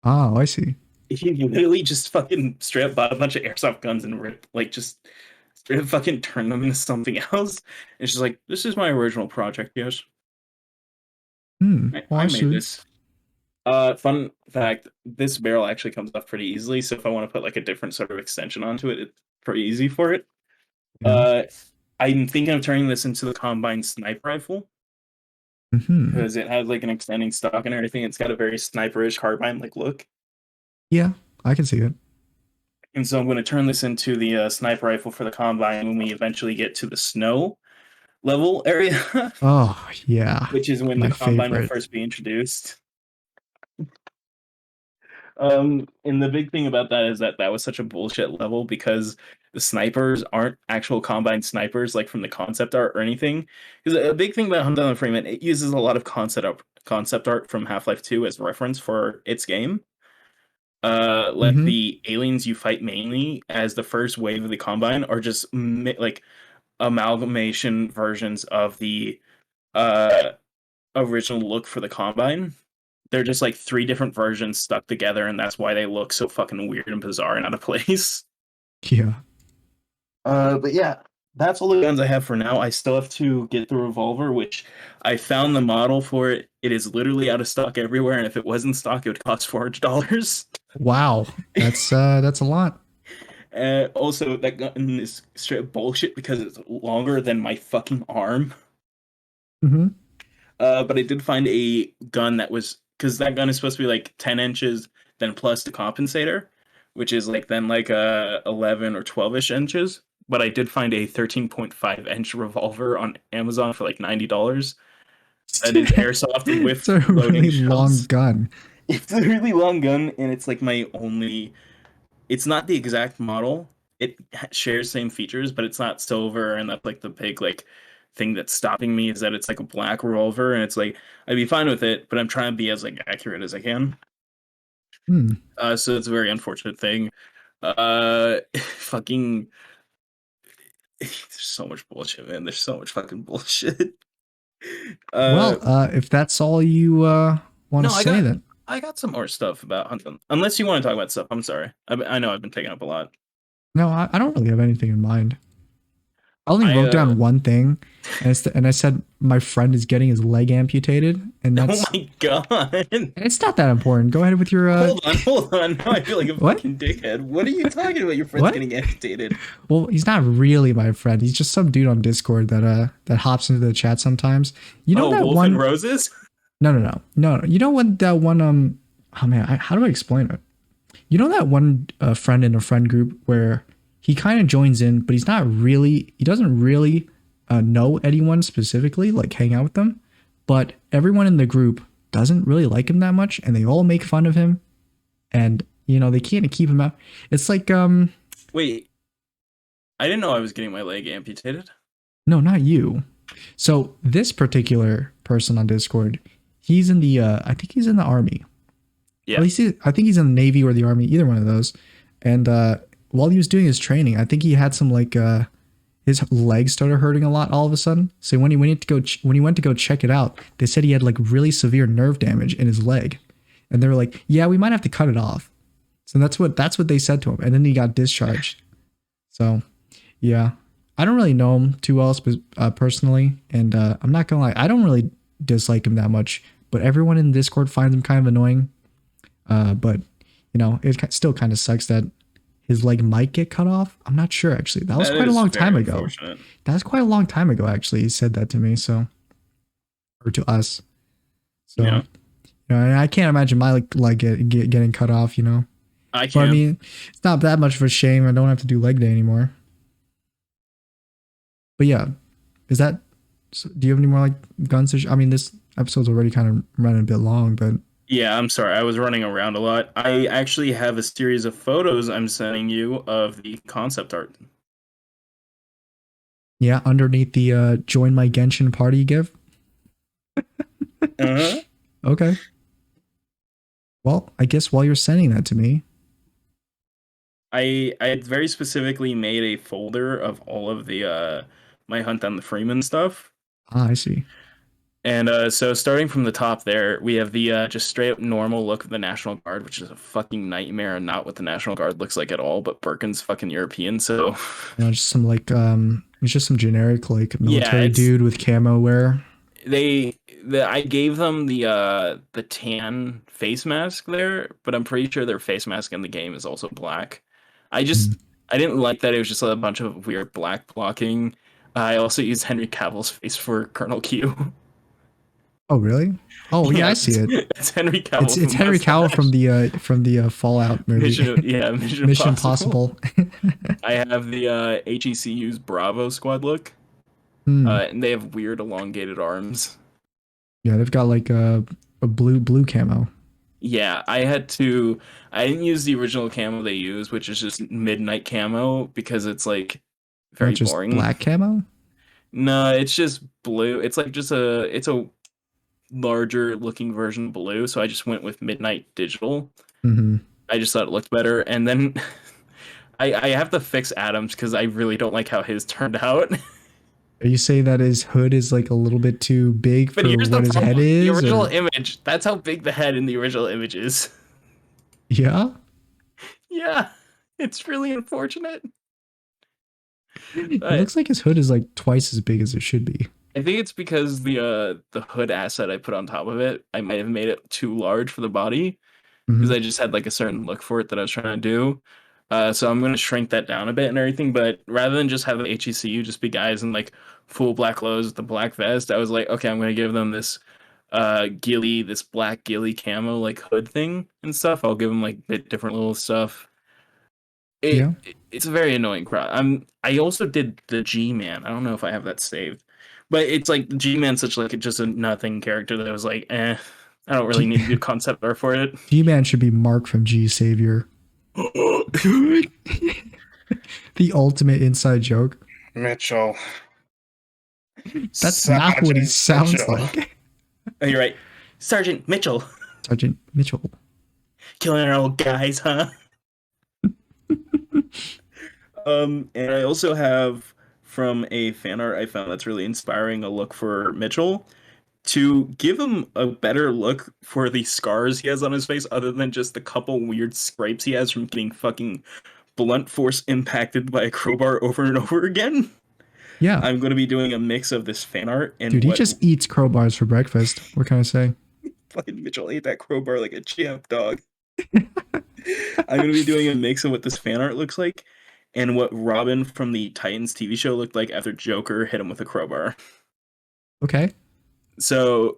Oh, I see. He literally just fucking straight up bought a bunch of airsoft guns and just straight up fucking turned them into something else. And it's just like, this is my original project, yes. Well, I I made see. this. Fun fact, this barrel actually comes off pretty easily, so if I want to put like a different sort of extension onto it, it's pretty easy for it. Yeah. Uh, I'm thinking of turning this into the combine sniper rifle Hmm. because it has like an extending stock and everything. It's got a very sniperish carbine like look. Yeah, I can see it. And so I'm going to turn this into the sniper rifle for the combine when we eventually get to the snow level area, Oh, yeah. which is when the My combine will favorite. first be introduced. And the big thing about that is that that was such a bullshit level because the snipers aren't actual combine snipers like from the concept art or anything. Because a big thing about Hunt Down the Freeman, it uses a lot of concept art from Half-Life 2 as reference for its game. Like Hmm. the aliens you fight mainly as the first wave of the combine are just like amalgamation versions of the uh original look for the combine. They're just like three different versions stuck together, and that's why they look so fucking weird and bizarre and out of place. Yeah. But yeah, that's all the guns I have for now. I still have to get the revolver, which I found the model for it. It is literally out of stock everywhere, and if it was in stock, it would cost $400. Wow. That's a lot. Also, that gun is straight up bullshit because it's longer than my fucking arm. Hmm. But I did find a gun that was because that gun is supposed to be like 10 inches, then plus the compensator, which is like then like 11 or 12-ish inches. But I did find a 13.5-inch revolver on Amazon for like $90 that is airsofted It's with a loading really long shells. gun. It's a really long gun, and it's like my only. It's not the exact model. It shares same features, but it's not silver, and that's like the big like thing that's stopping me is that it's like a black revolver, and it's like I'd be fine with it, but I'm trying to be as like accurate as I can. Hmm. So it's a very unfortunate thing. Fucking, there's so much bullshit, man. There's so much fucking bullshit. Uh, Well, if that's all you want to no, say, then I got some more stuff about hunting. Unless you want to talk about stuff, I'm sorry. I know I've been taking up a lot. No, I don't really have anything in mind. I only I wrote down one thing, and I said my friend is getting his leg amputated, and oh that's my god. it's not that important. Go ahead with your Hold on. Now I feel like a what? fucking dickhead. What are you talking about? Your friend's What? getting amputated. Well, he's not really my friend. He's just some dude on Discord that hops into the chat sometimes. You know Oh, that Wolf and one? Roses? No. You know what that one oh man, how do I explain it? You know that one friend in a friend group where he kind of joins in, but he doesn't really know anyone specifically, like hang out with them, but everyone in the group doesn't really like him that much, and they all make fun of him, and they can't keep him out. It's like Wait, I didn't know I was getting my leg amputated. no, not you. So this particular person on Discord, he's in the I think he's in the army. At Yeah. least I think he's in the Navy or the Army, either one of those. And while he was doing his training, I think he had some like his legs started hurting a lot all of a sudden. So when he went to go check it out, they said he had like really severe nerve damage in his leg, and they were like, "Yeah, we might have to cut it off." So that's what they said to him, and then he got discharged. So yeah, I don't really know him too well personally, and I'm not gonna lie, I don't really dislike him that much. But everyone in Discord finds him kind of annoying. But it still kind of sucks that his leg might get cut off. I'm not sure actually. That was That quite a is long time very ago. unfortunate. That was quite a long time ago actually. He said that to me, so or to us. So Yeah. and I can't imagine my getting cut off. I But I can. mean, it's not that much of a shame. I don't have to do leg day anymore. But yeah, is that? Do you have any more like guns? I mean, this episode's already kind of running a bit long, but Yeah, I'm sorry. I was running around a lot. I actually have a series of photos I'm sending you of the concept art. yeah, underneath the join my Genshin party gift. Uh-huh. Okay. Well, I guess while you're sending that to me, I had very specifically made a folder of all of the my Hunt on the Freeman stuff. I see. And so starting from the top there, we have the just straight up normal look of the National Guard, which is a fucking nightmare and not what the National Guard looks like at all, but Birkin's fucking European, so Just some like it's just some generic like yeah, military it's dude with camo wear. I gave them the tan face mask there, but I'm pretty sure their face mask in the game is also black. I Hmm. just I didn't like that it was just a bunch of weird black blocking. I also used Henry Cavill's face for Colonel Q. Oh, really? Oh, yeah, Yeah, I see it. it's Henry It's Cavill it's from Henry Cavill Mustache. from the Fallout movie, Mission Mission Impossible. Impossible. I have the HECU's Bravo squad look, Hmm. and they have weird elongated arms. Yeah, they've got like a blue camo. Yeah, I didn't use the original camo they use, which is just midnight camo because it's like Not very just boring. black camo. No, it's just blue. It's like just it's a larger looking version of blue, so I just went with midnight digital. Hmm. I just thought it looked better, and then I have to fix Adams because I really don't like how his turned out. Are you saying that his hood is like a little bit too big But for here's the what his head problem: the is, original or image, that's how big the head in the original image is. yeah? Yeah, it's really unfortunate. It But looks like his hood is like twice as big as it should be. I think it's because the hood asset I put on top of it, I might have made it too large for the body because Hmm. I just had like a certain look for it that I was trying to do. So I'm gonna shrink that down a bit and everything. But rather than just have the HECU just be guys in like full black clothes with the black vest, I was like, okay, I'm gonna give them this this black ghillie camo like hood thing and stuff. I'll give them like bit different little stuff. Yeah. It's a very annoying crowd. I also did the G Man. I don't know if I have that saved, but it's like the G Man's such like just a nothing character that I was like, I don't really G need to do concept art for it. Man should be Mark from G Savior. The ultimate inside joke. Mitchell, That's not what he Sergeant sounds Mitchell. like. Oh, you're right, Sergeant Mitchell, Sergeant Mitchell. killing our old guys, huh? And I also have from a fan art I found that's really inspiring a look for Mitchell to give him a better look for the scars he has on his face, other than just the couple weird scrapes he has from getting fucking blunt force impacted by a crowbar over and over again. Yeah. I'm going to be doing a mix of this fan art and Dude, he just eats crowbars for breakfast. What can I say? fucking Mitchell ate that crowbar like a champ dog. I'm going to be doing a mix of what this fan art looks like and what Robin from the Titans TV show looked like after Joker hit him with a crowbar. Okay. So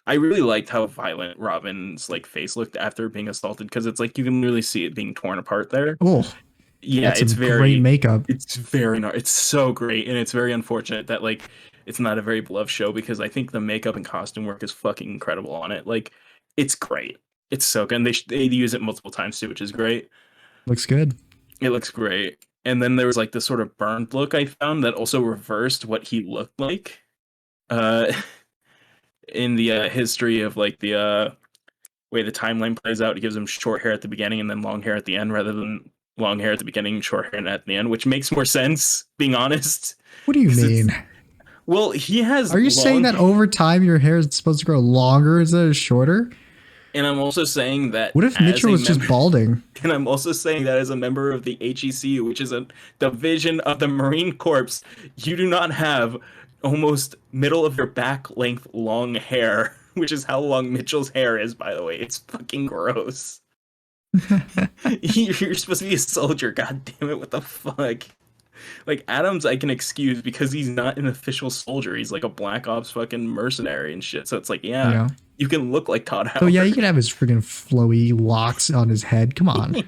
I really liked how violent Robin's like face looked after being assaulted because it's like you can really see it being torn apart there. Oh, Yeah, that's some great makeup. It's very it's so great, and it's very unfortunate that like it's not a very beloved show because I think the makeup and costume work is fucking incredible on it. Like, it's great. It's so good. And they use it multiple times too, which is great. Looks good. It looks great. And then there was like this sort of burned look I found that also reversed what he looked like. In the history of like the way the timeline plays out, it gives him short hair at the beginning and then long hair at the end rather than long hair at the beginning, short hair at the end, which makes more sense, being honest. What do you mean? Well, he has. Are you saying that over time your hair is supposed to grow longer instead of shorter? And I'm also saying that. What if Mitchell was just balding? And I'm also saying that as a member of the HECU, which is a division of the Marine Corps, you do not have almost middle of your back length long hair, which is how long Mitchell's hair is, by the way. It's fucking gross. You're supposed to be a soldier, god damn it, what the fuck? Like, Adams I can excuse because he's not an official soldier. He's like a Black Ops fucking mercenary and shit. So it's like, yeah. You can look like Todd Howard. Oh yeah, you can have his freaking flowy locks on his head. Come on.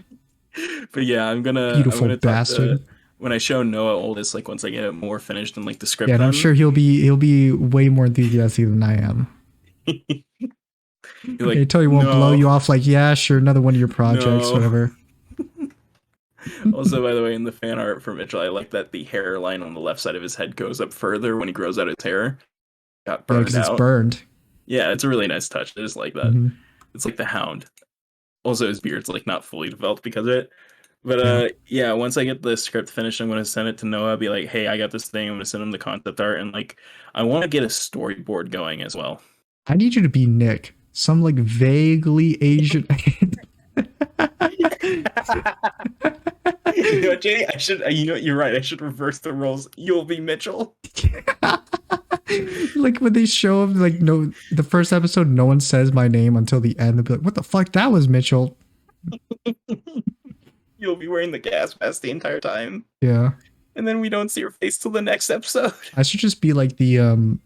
But yeah, I'm gonna beautiful bastard. When I show Noah all this, like once I get it more finished and like the script. Yeah, and I'm sure he'll be way more enthusiastic than I am. Like, I tell you, won't blow you off. Like, yeah, sure, another one of your projects, whatever. Also, by the way, in the fan art for Mitchell, I like that the hairline on the left side of his head goes up further when he grows out his hair. Got burned because it's burned. Yeah, it's a really nice touch. I just like that. Mm-hmm. It's like the Hound. Also, his beard's like not fully developed because of it. But yeah, once I get the script finished, I'm going to send it to Noah. Be like, hey, I got this thing. I'm going to send him the concept art. And like, I want to get a storyboard going as well. I need you to be Nick. Some like vaguely Asian. You know what, Jay? I should. You know what? You're right. I should reverse the roles. You'll be Mitchell. Like when they show him, like the first episode, no one says my name until the end. They'll be like, "What the fuck? That was Mitchell." You'll be wearing the gas mask the entire time. Yeah. And then we don't see your face till the next episode. I should just be like the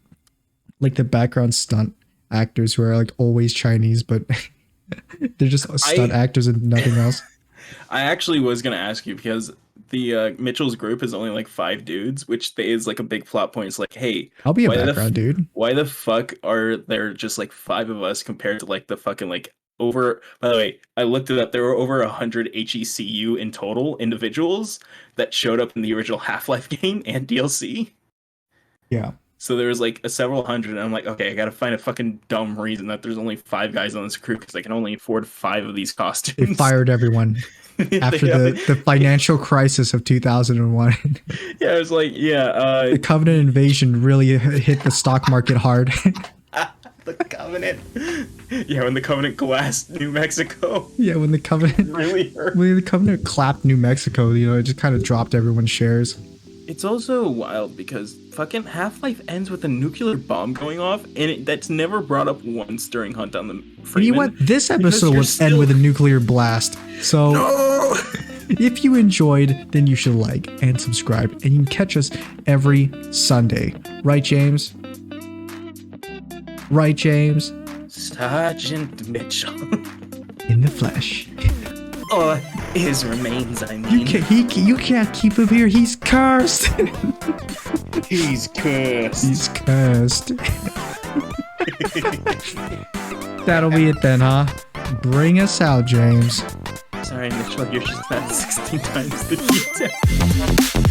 background stunt actors who are like always Chinese, but they're just stunt actors and nothing else. I actually was gonna ask you because the Mitchell's group is only like 5 dudes, which is like a big plot point. It's like, hey, I'll be a background dude. Why the fuck are there just like 5 of us compared to like the fucking like over? By the way, I looked it up. There were over 100 HECU in total individuals that showed up in the original Half-Life game and DLC. Yeah. So there was like several hundred, and I'm like, okay, I gotta find a fucking dumb reason that there's only 5 guys on this crew because I can only afford 5 of these costumes. They fired everyone after the financial crisis of 2001. Yeah, I was like, yeah. The Covenant invasion really hit the stock market hard. The Covenant. Yeah, when the Covenant glassed New Mexico. Yeah, when the Covenant really hurt. When the Covenant clapped New Mexico, it just kind of dropped everyone's shares. It's also wild because fucking Half-Life ends with a nuclear bomb going off, and that's never brought up once during Hunt Down the Freeman. You know what? This episode will end with a nuclear blast. So, if you enjoyed, then you should like and subscribe, and you can catch us every Sunday. Right, James? Right, James? Sergeant Mitchell. In the flesh. Or his remains, I mean. You can't keep him here. He's cursed. He's cursed. He's cursed. That'll be it then, huh? Bring us out, James. Sorry, Mitchell, you're just not 16 times the detail.